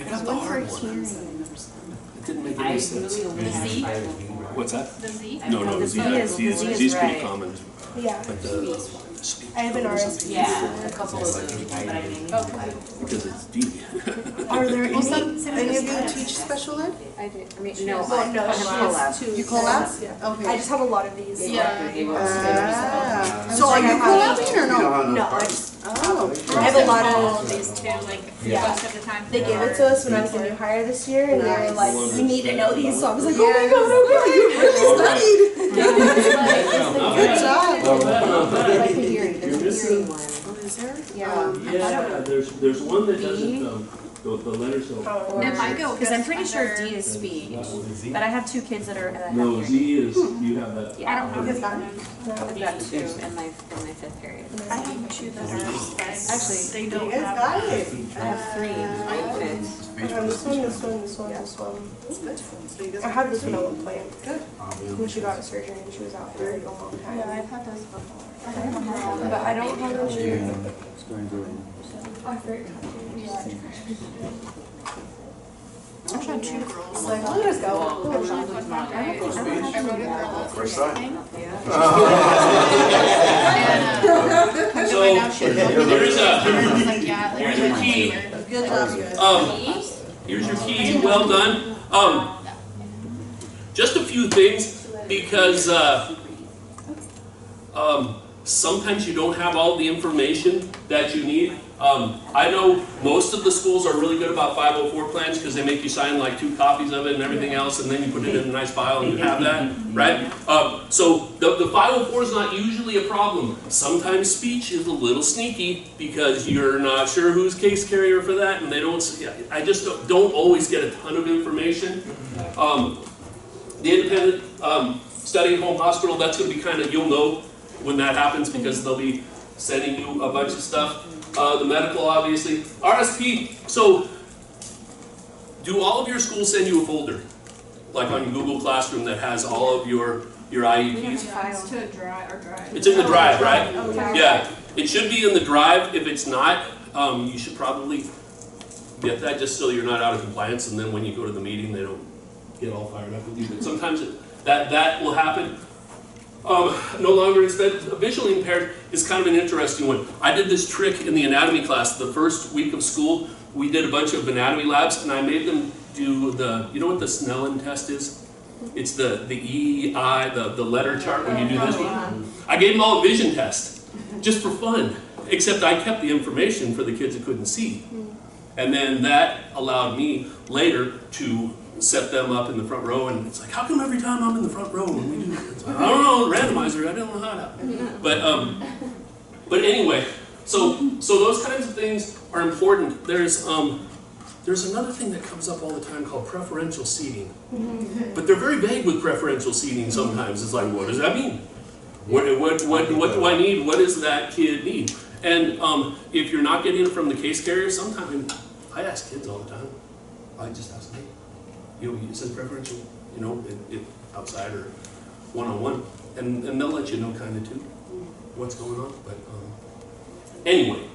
got the One for hard one. hearing. It didn't make any sense. The Z? What's that? The Z. No, no, The Z Z is is pretty right. common. Yeah. But the speech I have an code is RSP. Yeah, a couple of those, but I mean. because it's D. Are there Well, some any of you teach special ed? I did, I mean, no, Well, no, I she have has collab. two. You collab? Yeah. Okay. I just have a lot of these. Yeah. So are you collabing or no? No, I just Oh. I have a lot All of of these too, like Yeah. most of the time. they gave it to us when I was a new hire this year, and they were Nice. like, "You need to know these." So I was like, Yeah. "Oh my god, okay, you really studied." Good job. Like the hearing, there's a hearing one. Oh, is there? Yeah. Yeah, there's one that doesn't, the letters don't. It might go Because I'm just pretty sure under- D is speech, but I have two kids that have No, hearing. Z is, you have that. Yeah, I don't know his name. I've got two in my fifth period. I have two that are Actually, they You don't guys have. got it. I have three in fifth. This one, this one, this one, this one. So you guys I have this one on the plan. Good. When she got surgery and she was out for a long time. Yeah, I've had those before. But I don't have those. I've had two girls. Like, let us go. Actually, fun fact, I wrote a girl First try. thing. So, here's I was like, yeah, like, here's your key. Good job, you guys. Here's your key, well done. Just a few things, because, sometimes you don't have all the information that you need. I know most of the schools are really good about 504 plans because they make you sign like 2 copies of it and everything else, and then you put it in a nice file and you have that, right? So the 504 is not usually a problem. Sometimes speech is a little sneaky because you're not sure who's case carrier for that, and they don't. I just don't always get a ton of information. The independent study at home hospital, that's going to be kind of, you'll know when that happens because they'll be sending you a bunch of stuff. The medical, obviously. RSP, so do all of your schools send you a folder? Like on Google Classroom that has all of your IEPs? It's to a drive. It's in the drive, right? Oh, yeah. Yeah. It should be in the drive. If it's not, you should probably get that just so you're not out of compliance, and then when you go to the meeting, they don't get all fired up with you. But sometimes that will happen. No longer visually impaired is kind of an interesting one. I did this trick in the anatomy class the first week of school. We did a bunch of anatomy labs, and I made them do you know what the Snellen test is? It's the E, I, the letter chart when you do this one. I gave them all a vision test, just for fun, except I kept the information for the kids that couldn't see. And then that allowed me later to set them up in the front row, and it's like, how come every time I'm in the front row when we do it? It's like, I don't know, randomizer, I don't know how to. But anyway, so those kinds of things are important. There's another thing that comes up all the time called preferential seating. But they're very vague with preferential seating sometimes. It's like, what does that mean? What do I need? What does that kid need? And if you're not getting it from the case carrier, sometimes I ask kids all the time. I just ask them, it says preferential, outside or one-on-one, and they'll let you know kind of too what's going on. But anyway,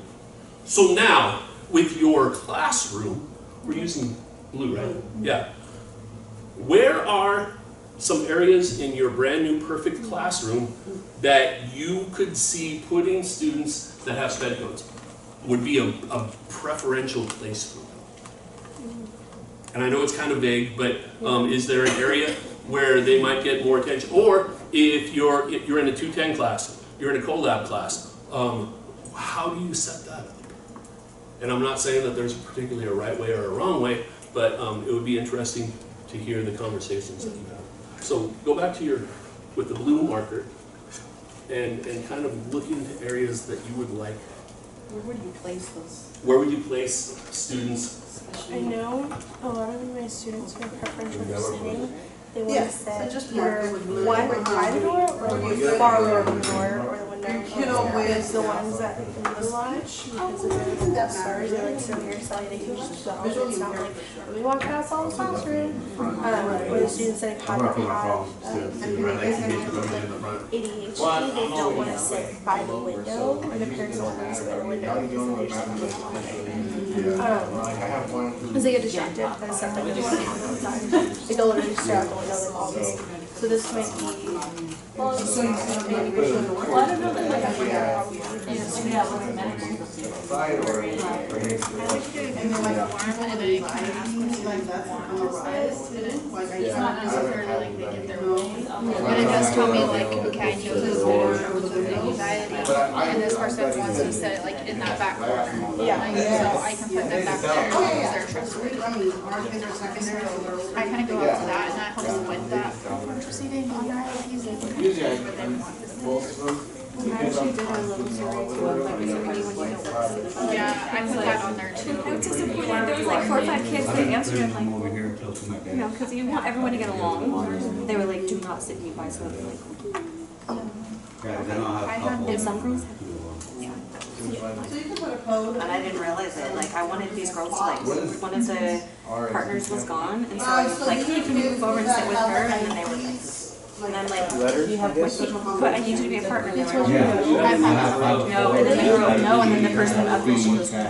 so now with your classroom, we're using blue, right? Yeah. Where are some areas in your brand new perfect classroom that you could see putting students that have sped codes would be a preferential place for them? And I know it's kind of vague, but is there an area where they might get more attention? Or if you're in a 210 class, you're in a collab class, how do you set that up? And I'm not saying that there's particularly a right way or a wrong way, but it would be interesting to hear the conversations that you have. So go back to your, with the blue marker, and kind of look into areas that you would like. Where would you place those? Where would you place students? I know a lot of my students who have preferential sitting, they want Yeah, to sit so just either mark it with blue. one by the door or far away from the door or the window. You know, Because the ones that move a lot, because of the stars, they like sit here so they can just go. It's not like when we walk past all the classroom, or the students that have ADHD, they don't want to sit by the window, or the parents don't want to sit by the window because they get distracted by stuff that goes on outside. They go literally stare out the window like all day. So this might be. Well, I don't know, but like, It's not necessarily like they get their way, but it does tell me like, okay, I know this person with anxiety, and this person wants to sit like in that back corner. Yeah. Like, so I can put them back there because they're trustworthy. I kind of go up to that, and that helps with that preferential seating on that. Usually most of them. I actually did a little survey too of like, is there anyone you don't want? Yeah, I put that on there too. It's disappointing. There was like 4 or 5 kids that answered it like, you know, because you want everyone to get along. They were like, do not sit me by so I'm like, and some girls have So you can put a code. and I didn't realize it. Like I wanted these girls to like, one of the partners was gone, and so I was like, hey, can you move over and sit with her? And then they were like, and I'm like, you have, but I need you to be a partner. They were like, no, and then they wrote no, and then the person up there, she was like,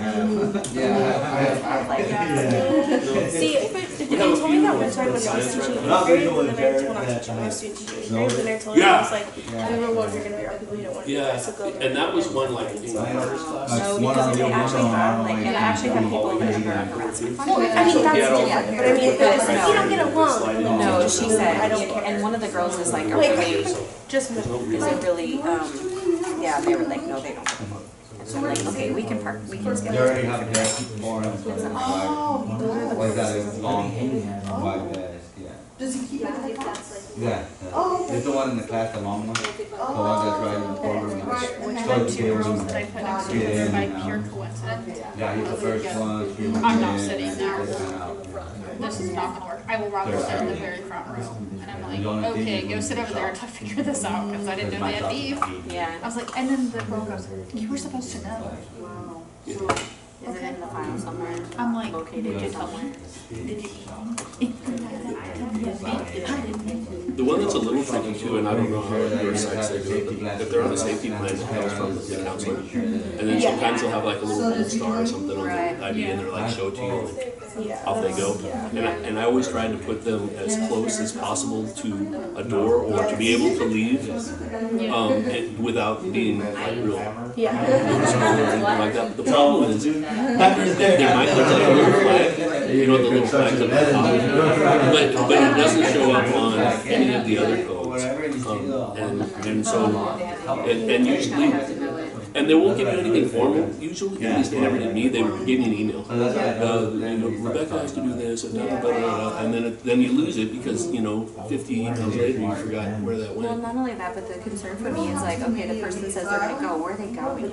see, but they told me that one time when I was teaching eighth grade, and then I told I was teaching eighth grade, and I told them, I was like, remember when you're gonna be around people you don't want to be around, so go there. And that was one like in Carter's class. No, because they actually had like, and I actually had people that were harassing. Well, I mean, that's different, but I mean, if you don't get along. No, she said, I don't care. And one of the girls is like a really, Just is a really, yeah, they were like, no, they don't. So I'm like, okay, we can park, we can skip. They already have their forums. Oh, those are the Was that places. a long white vest? Yeah. Does he keep it in the car? Yeah. Oh, okay. It's the one in the class, the long one. The one that's right in the corner. Which one two girls that I put next to each other by pure coincidence. Yeah, he's the first one. I'm not sitting there. This is not gonna work. I will rather sit in the very front row. And I'm like, okay, go sit over there to figure this out, because I didn't know they had beef. Yeah. I was like, and then the girl goes, you were supposed to know. Wow. Is it in the file somewhere? I'm like, Located did you or tell somewhere? me? Did you eat? The one that's a little tricky too, and I don't know how your sites they do it, but if they're on a safety plan, it comes from the counselor. And then sometimes they'll have like a little gold star or something on the ID, and they're like, show it to you, and off they go. And I always tried to put them as close as possible to a door or to be able to leave, and without being like real like that. The problem is, there might look like a little flag, you know, the little flags at the top, but it doesn't show up on any of the other codes. And so, and usually, and they won't give you anything formal, usually, at least they never did me, they would give me an email. You know, Rebecca has to do this, and then you lose it because, you know, 50 emails later, you forgot where that Well, went. not only that, but the concern for me is like, okay, the person says they're gonna go, where are they going?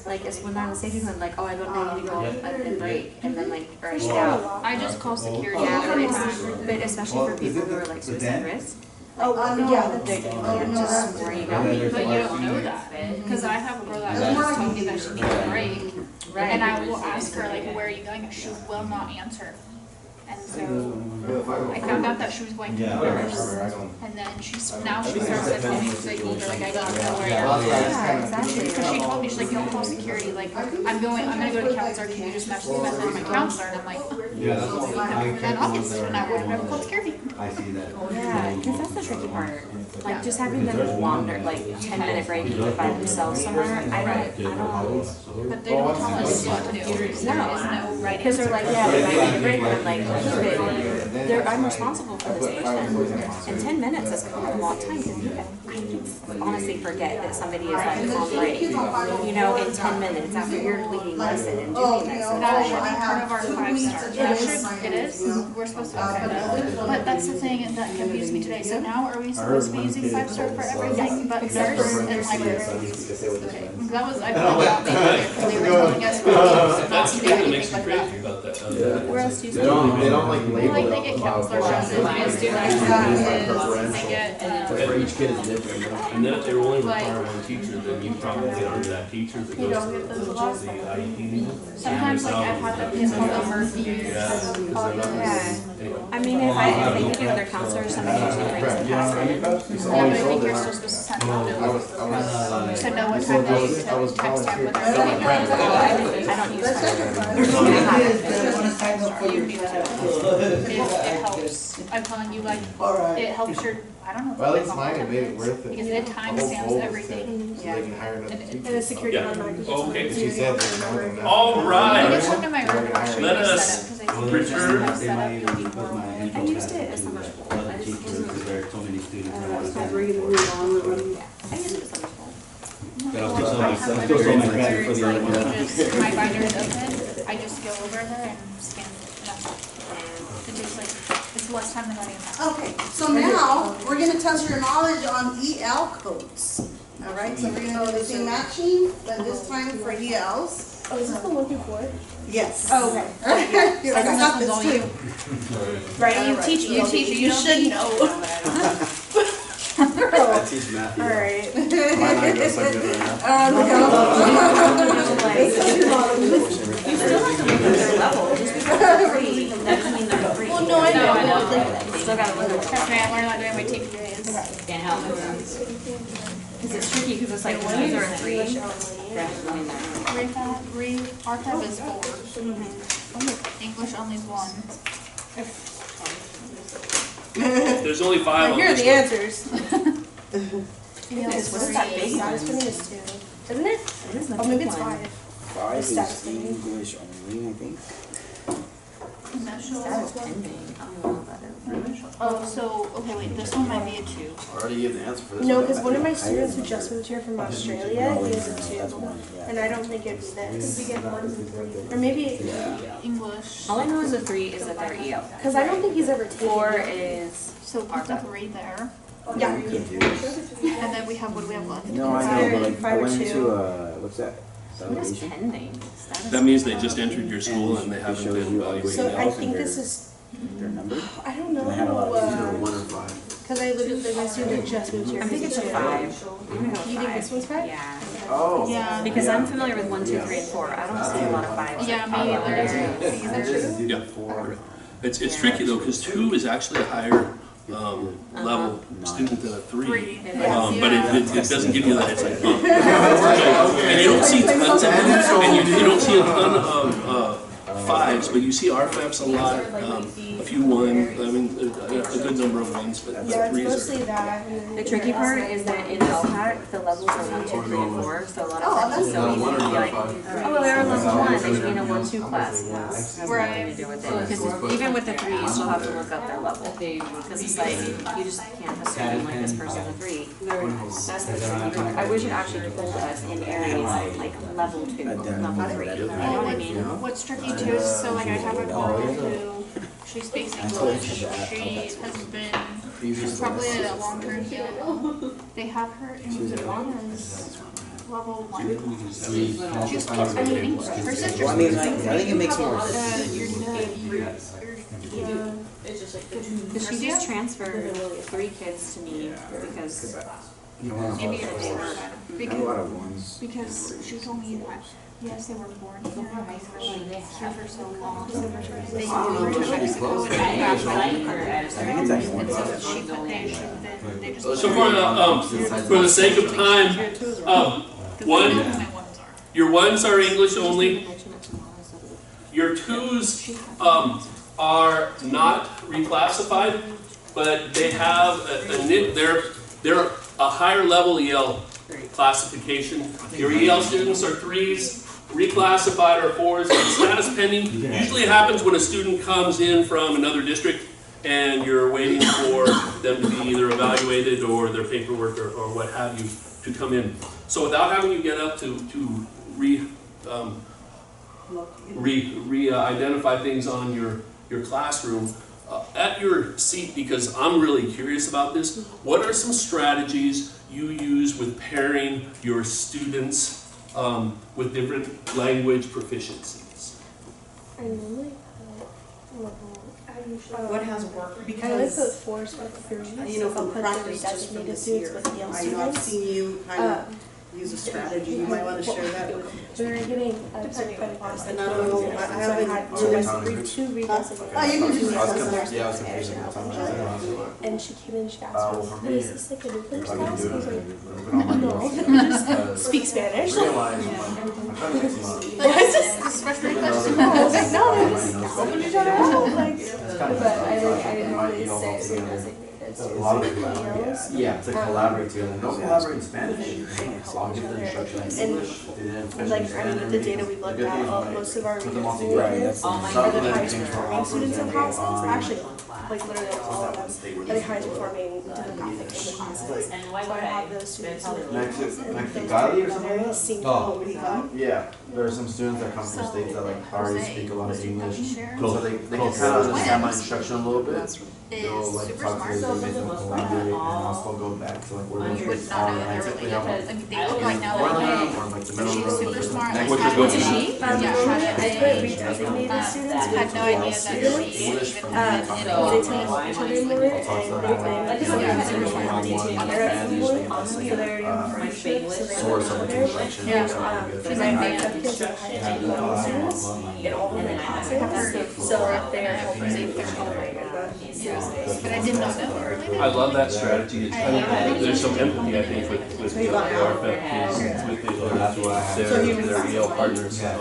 Like, it's when they're on the safety plan, like, oh, I don't know, I need to go and break, and then like, or I should out. I just call security Yeah, every but time. especially for people who are like suicide risk. Oh, yeah. They can't just where you going. But you don't know that, because I have a girl that just told me that she needs a break, and I will ask her like, where are you going, and she will not answer. And so I found out that she was going to the nurse, and then now she starts to tell me, she's like, either like I don't know where you're going. Yeah, exactly. Because she told me, she's like, don't call security, like, I'm gonna go to counselor, can you just message my counselor? And I'm like, then obviously, and I would have never called security. I see that. Yeah, because that's the tricky part. Like just having them wander, like 10-minute break by themselves somewhere. I don't. But they don't tell us what to do. There is no right Because they're answer. like, yeah, they're right break, and I'm like, I'm responsible for this patient. And 10 minutes is kind of a long time because I honestly forget that somebody is like on break. You know, in 10 minutes after your leading lesson and doing this. That should be part of our 5-star. That should, it is. We're supposed to have that. But that's the thing that confused me today. So now are we supposed to be using 5-star for everything but nurse and library? That was, I found out because they were telling us not That's to the do thing that makes anything me like crazy that. about that. Where else do you They don't like label Like it. they get counselor classes, they get student classes, they get, For each kid is different. And then if they only require one teacher, then you probably aren't that teacher that You goes don't to get those a lot? the IEP meeting. sometimes like I've had them kids call over Yeah. I mean, if they could do other counselors, somebody usually brings the class in. Yeah, but I think you're still supposed to send them out to know what time they to text them with their meeting. I don't use It helps. I'm telling you, like, it helps your, I don't know. if Well, at it's least mine, it made it worth it. Because it timestamps everything. So they can hire another And teacher. a security Yeah. online. Okay. She said there's more than that. All When right. they come to my room, I'll show you Let the us setup, because I think return. the setup can be more. I used it as summer school. Other teachers, because there are so many students that want to We're gonna move on. I used it as summer school. I have my binder for the other one. My binder is open, I just go over there and scan it, and that's it. It takes like, it's less time than writing a map. Okay, so now we're gonna test your knowledge on EL codes. All right, so we're gonna do the same matching, but this time for ELs. Oh, is this the 1 through 4? Yes. Oh, okay. I got this too. Right, you teach, you should know. I teach math. All right. Mine not go so good right You still have to look at their level. Just because they're free, that doesn't mean they're free. Well, no, I know. You still gotta look at Trust me, I learned that doing my TPAs. Can't help it. Because it's tricky, because it's like when these are free, that doesn't mean they're free. Archive is 4. English only is 1. There's only 5 on Here are this the one. answers. What's that big Status one? spinning is 2. Isn't it? It is the Oh, maybe big it's one. 5. 5 is Status spinning. English only, I think. Status pending. I don't know what that is. Oh, so, okay, wait, this one might be a 2. I already gave the answer for this. No, one. because one of my students who just moved here from Australia, he has a 2. That's 1, yeah. And I don't think it'd be this. We get 1 and 3. Or maybe, English. All I know is a 3 is that they're EL. because I don't think he's ever taken 4 it. is So put the 3 there. Yeah. You can do this. And then we have, what do we have left? No, I know, but like, I 5 or went 2. to, what's that? what is Validation? pending? Status That means they just entered your school and they haven't shows been you all the evaluated. So I else think and this is, Their number? I don't know. They had a lot of Either 1 or 5. Because I literally, my student just moved here. I think it's a 5. I'm gonna go You think this 5. one's 5? Yeah. Oh. Yeah. Because I'm familiar with 1, 2, 3, and 4. I don't see a lot of 5s. Yeah, me either. Yeah. It's tricky though, because 2 is actually a higher level student than a 3. But it doesn't give you that, it's like, and you don't see tons of them, and you don't see a ton of 5s, but you see RFAPs a lot, a few 1, I mean, a good number of 1s, but Yeah, it's 3s mostly are. that. The tricky part is that in LPAC, the levels are 1, 2, 3, and 4, so a lot of times it's so easy to be like, oh, well, they're in level 1, they should be in a 1, 2 class. Has nothing to do with it, because even with the 3, you still have to look up their level. Because it's like, you just can't assume like this person a 3. That's the tricky part. I wish it actually told us in areas like level 2, level 3, you know what I mean? What's tricky too is, so like I have a girl who, she speaks English, she has been, she's probably at a long-term care now. They have her in as level 1. She's, I mean, English, her sister's. Well, I mean, like, I think it makes more Because she just transferred 3 kids to me because Maybe that they were. a lot of ones. Because she told me that, yes, they were born here, but here for so long, so they moved to Mexico and then back home. And so she, but they should then, they just. So for the sake of time, your 1s are English only. Your 2s are not reclassified, but they have they're a higher level EL classification. Your EL students are 3s, reclassified are 4s, and status pending. Usually it happens when a student comes in from another district and you're waiting for them to be either evaluated or their paperwork or what have you to come in. So without having you get up to identify things on your classroom, at your seat, because I'm really curious about this, what are some strategies you use with pairing your students with different language proficiencies? I normally What has worked? I like Because, those 4s with 3s. you know, I'll from put practice 3 just from designated this students year, with EL I know I've students. seen you kind of use a strategy. You might want to share that with. We were getting certified class. And I don't know, I haven't two really. redesignated. Oh, you can just. Yeah, I was confused. And she came in and she asked Well, me, for "Oh, me, is this like a new if I class?" can I do was it, like, no, just speak Spanish. realize, I'm trying to mix them up. Like, I just, Freshman I was like, no, just open each other out. Like, but I didn't really say it designated. A lot of it, yeah, to collaborate together. Don't collaborate in Spanish. I'll give the instructions in English. And like, I mean, the data we've looked at, most of our Put them all students together. are the highest performing students in classes. Actually, like literally all of them are the highest performing demographic in the classes. And why So would I have I? those students in the Next classes, to and those Gali or students are something very like that? sync. Oh, yeah. There are some students that come from states that like already speak a lot of English, so they can kind of understand my instruction a little bit. They'll like super talk to smart. their roommates in Colombia, and I'll still go back to like where those Would kids not are. know And I that typically really. have Like they look like now one of that them, or like the middle she's of super smart. Like Which is had good. to She? yeah, had I to put redesignated students had with no idea that students. she even They had tend it. to do more, and they plan to do responsibility together at some point, so they're in friendship, so they source know of each other. information. Yeah. Because I have kids with high IQ students in all of my classes, so they're helping But I did not know earlier. I love that strategy. It's kind of, there's some empathy, I think, with the RFF kids, with their EL partners. And,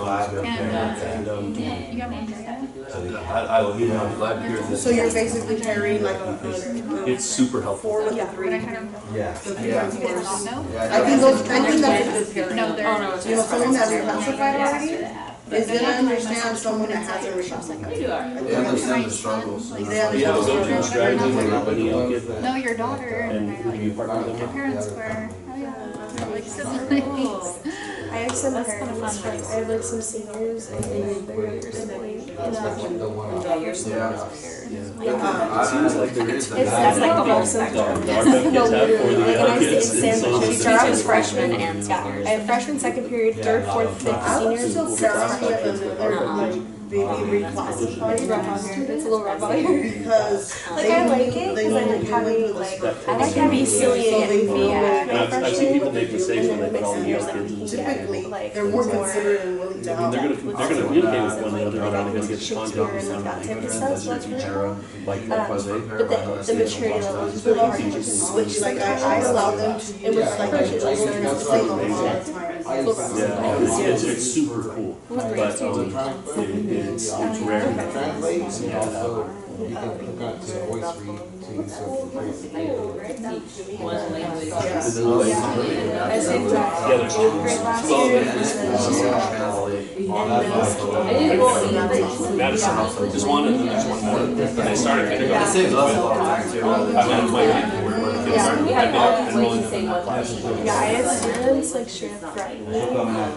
You got me. I'm glad to hear this. So you're basically pairing like a It's super helpful. 4 with a But I 3. kind of Yeah. The 3 Yeah. and you guys 4s. not know. Yeah, I think that's a good pairing. No, they're. You know, someone that's reclassified already is gonna understand someone that hasn't reclassified. You are. They understand the struggles. They You have a understand. go-to strategy when everybody else gets Know your daughter, and they're like, you partner them your up. parents were, oh yeah, like siblings. I have some parents, like, I have like some seniors and their younger siblings. It seems like there is It's like the whole spectrum. the RFF kids have for the Like, and I EL see kids. in and so sandwich it's- teacher, I was freshman and seniors. I have freshman, second period, third, fourth, fifth I would seniors. still pair up with another like maybe reclassified It's rough out here. It's a little rough out here. because Like I like it they because I like having like I like to be silly So and they goofy know at And my I've seen people freshman, make mistakes when they put all the EL kids in. typically like they're more considerate and willing to I mean, help. they're gonna communicate with one another, and they're gonna get the Shakespeare content. and like that type of stuff. So that's really cool. Like, But the maturity level is really hard to just switch. Like I allow them to It use was like like a learn to play a lot of times. yeah, it's super cool, but it's rare. Translate, and also you can hook on to voice read too, so if you One language. Yeah, there's 12 Madison, just one, and then there's one more. And they started kindergarten. It saves us a lot of time too. I met my kid where the kids started. We have all these ways enrolling to say in one classes. Yeah, I had students like straight up threaten me,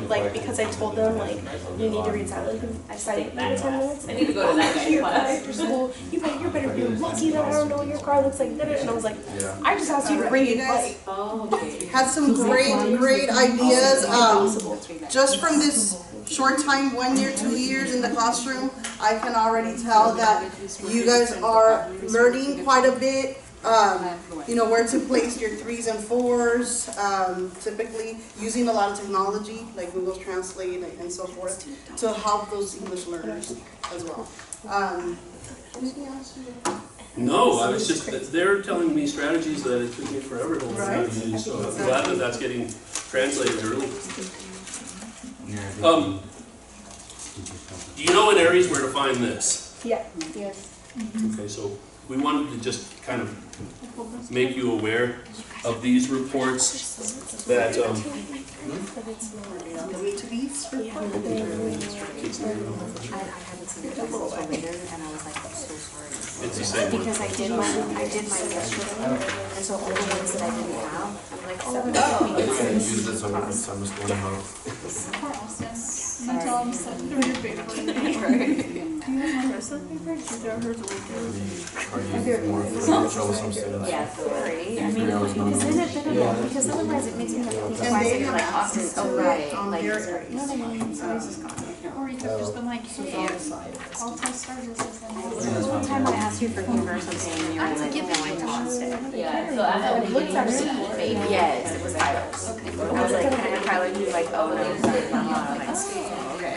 like because I told them like you need to read silent. I studied in 10 minutes. I need to go to that guy's You're class. after school. You better be lucky that I don't know what your car looks like. And I was like, I just asked you to read. Like, Oh, okay. Had some great ideas. Just from this short time, 1 year, 2 years in the classroom, I can already tell that you guys are learning quite a bit. You know, where to place your 3s and 4s, typically using a lot of technology like Google Translate and so forth to help those English learners as well. Anything else? No, I was just, they're telling me strategies that it took me forever to learn how to use, so I'm glad that that's getting translated early. Do you know in areas where to find this? yeah, yes. Okay, so we wanted to just kind of make you aware of these reports that The B2Bs for I haven't seen it until later, and I was like, I'm so sorry. it's the same one. Because I did mine yesterday, and so all the ones that I didn't have, I'm like, oh, I'm no. gonna use this over the summer school now. Poor Austin. I'm gonna tell him to send through your paper. Do you guys want the rest of the paper? These are hers Are you more troublesome students? Yeah, sorry. I mean, because otherwise it makes me have to think And twice, they and you're have like, Austin, access to oh, it right, on like, you their know what I mean? So it's just gone. Or you could have just been like, hey, I'll test Sturgis and The one time I asked you for humor or something, and you were like, no, I lost it. Yeah, so at the beginning, Yes, it was Tyler's. I was like, can I have Tyler do like, oh, there's I'm like, okay.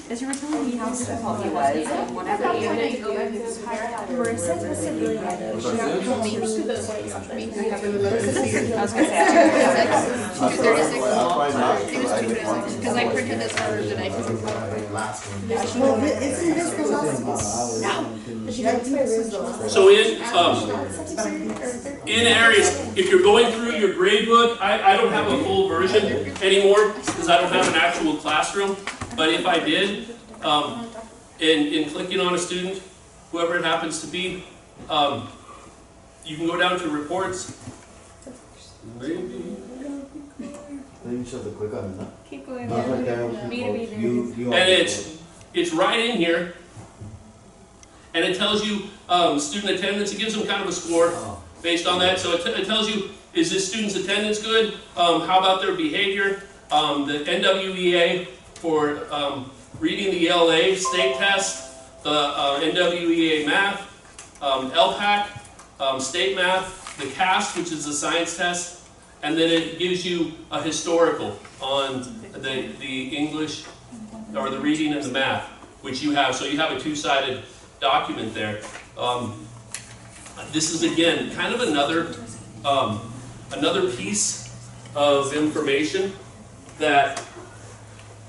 Because you were telling me how difficult he was, and whenever you had to go back to Marissa tested really good. She got I was gonna say, 236. It was 236. Because I printed this first and I couldn't. Well, isn't this for So in areas, if you're going through your grade book, I don't have a full version anymore because I don't have an actual classroom. But if I did, in clicking on a student, whoever it happens to be, you can go down to reports. Maybe. Then you should have to click on it. keep going. Not like that. You And it's right in here. And it tells you student attendance. It gives them kind of a score based on that. So it tells you, is this student's attendance good? How about their behavior? The NWEA for reading the ELA state test, the NWEA math, LPAC, state math, the CAST, which is the science test, and then it gives you a historical on the English, or the reading and the math, which you have. So you have a two-sided document there. This is, again, kind of another piece of information that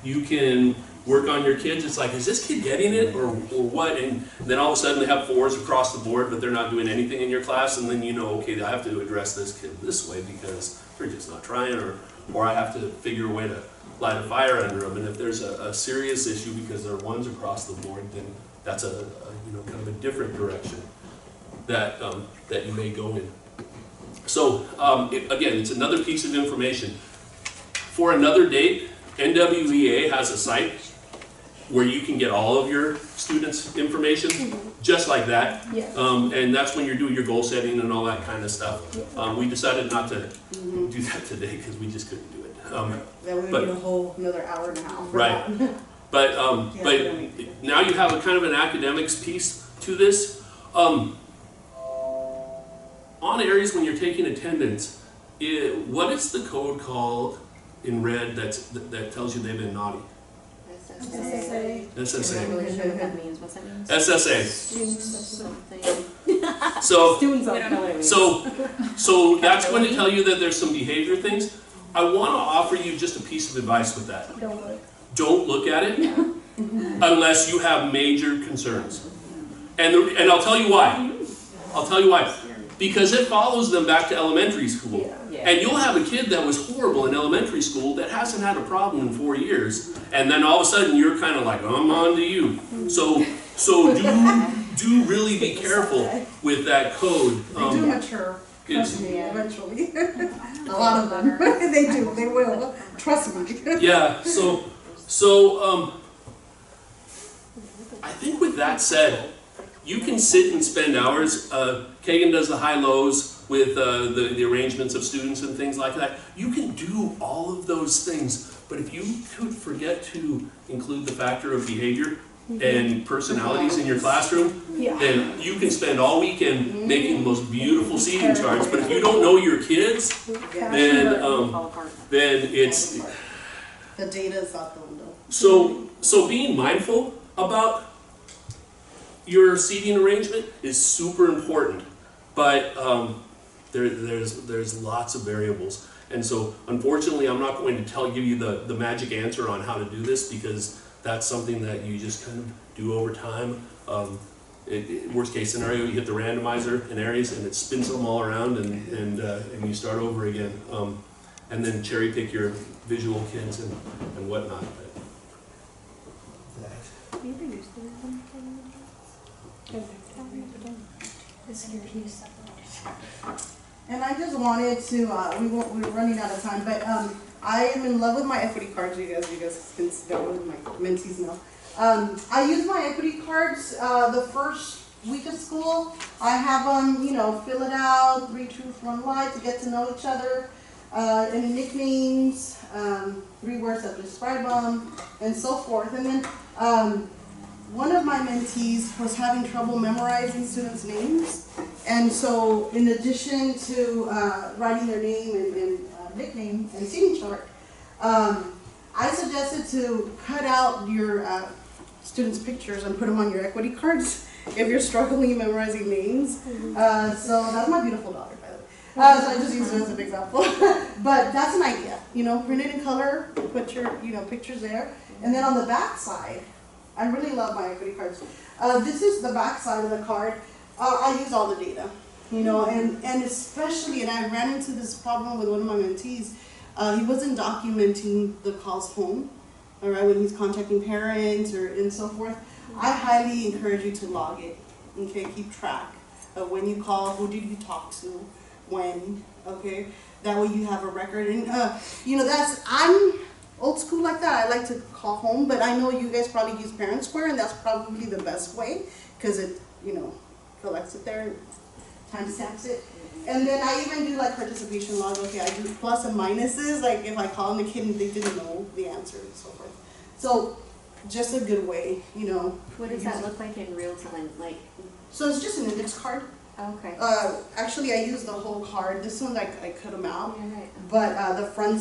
you can work on your kids. It's like, is this kid getting it or what? And then all of a sudden they have 4s across the board, but they're not doing anything in your class, and then you know, okay, I have to address this kid this way because they're just not trying, or I have to figure a way to light a fire under them. And if there's a serious issue because there are 1s across the board, then that's a kind of a different direction that that you may go in. So again, it's another piece of information. For another date, NWEA has a site where you can get all of your students' information, just like that. Yes. And that's when you're doing your goal setting and all that kind of stuff. We decided not to do that today because we just couldn't do it. That would be a whole another hour and a half. For right. that. But now you have a kind of an academics piece to this. On areas when you're taking attendance, what is the code called in red that tells you they've been naughty? SSA. SSA. I'm not really sure what that means. What's that mean? SSA. Something. So, Students don't know what it means. so that's going to tell you that there's some behavior things. I want to offer you just a piece of advice with that. Don't look at it unless you have major concerns. And I'll tell you why. I'll tell you why. Because it follows them back to elementary school. Yeah. And you'll have a kid that was horrible in elementary school that hasn't had a problem in 4 years. And then all of a sudden you're kind of like, I'm on to you. So do really be careful with that code. They do mature. Trust me, eventually. A lot of them. They do. They will. Trust me. Yeah. So I think with that said, you can sit and spend hours. Kagan does the high-lows with the arrangements of students and things like that. You can do all of those things, but if you could forget to include the factor of behavior and personalities in your classroom, then you can spend all weekend making the most beautiful seating charts. But if you don't know your kids, then it's the data is out the window. So being mindful about your seating arrangement is super important, but there's lots of variables, and so unfortunately I'm not going to give you the magic answer on how to do this, because that's something that you just kind of do over time. worst case scenario, you hit the randomizer in areas and it spins them all around and you start over again. And then cherry pick your visual kids and whatnot. And I just wanted to, we're running out of time, but I am in love with my equity cards, you guys can go with my mentees now. I use my equity cards the first week of school. I have them, fill it out, 3 truths, 1 lie to get to know each other. Any nicknames, 3 words that describe them, and so forth. And then one of my mentees was having trouble memorizing students' names. And so in addition to writing their name and nickname and seating chart, I suggested to cut out your students' pictures and put them on your equity cards if you're struggling memorizing names. So that's my beautiful daughter, by the way. So I just use it as an example. But that's an idea, print it in color, put your pictures there. And then on the back side, I really love my equity cards. This is the back side of the card. I use all the data, and especially, and I ran into this problem with one of my mentees. He wasn't documenting the calls home, all right, when he's contacting parents and so forth. I highly encourage you to log it, okay? Keep track of when you call, who did you talk to, when, okay? That way you have a record. And, I'm old school like that. I like to call home, but I know you guys probably use Parent Square, and that's probably the best way because it, collects it there, timestamps it. And then I even do like participation log. Okay, I do plus and minuses, like if I call them a kid and they didn't know the answer and so forth. So just a good way, What does that look like in real time? So it's just an index card. Okay. Actually, I use the whole card. This one, I cut them out. Yeah, right. But the front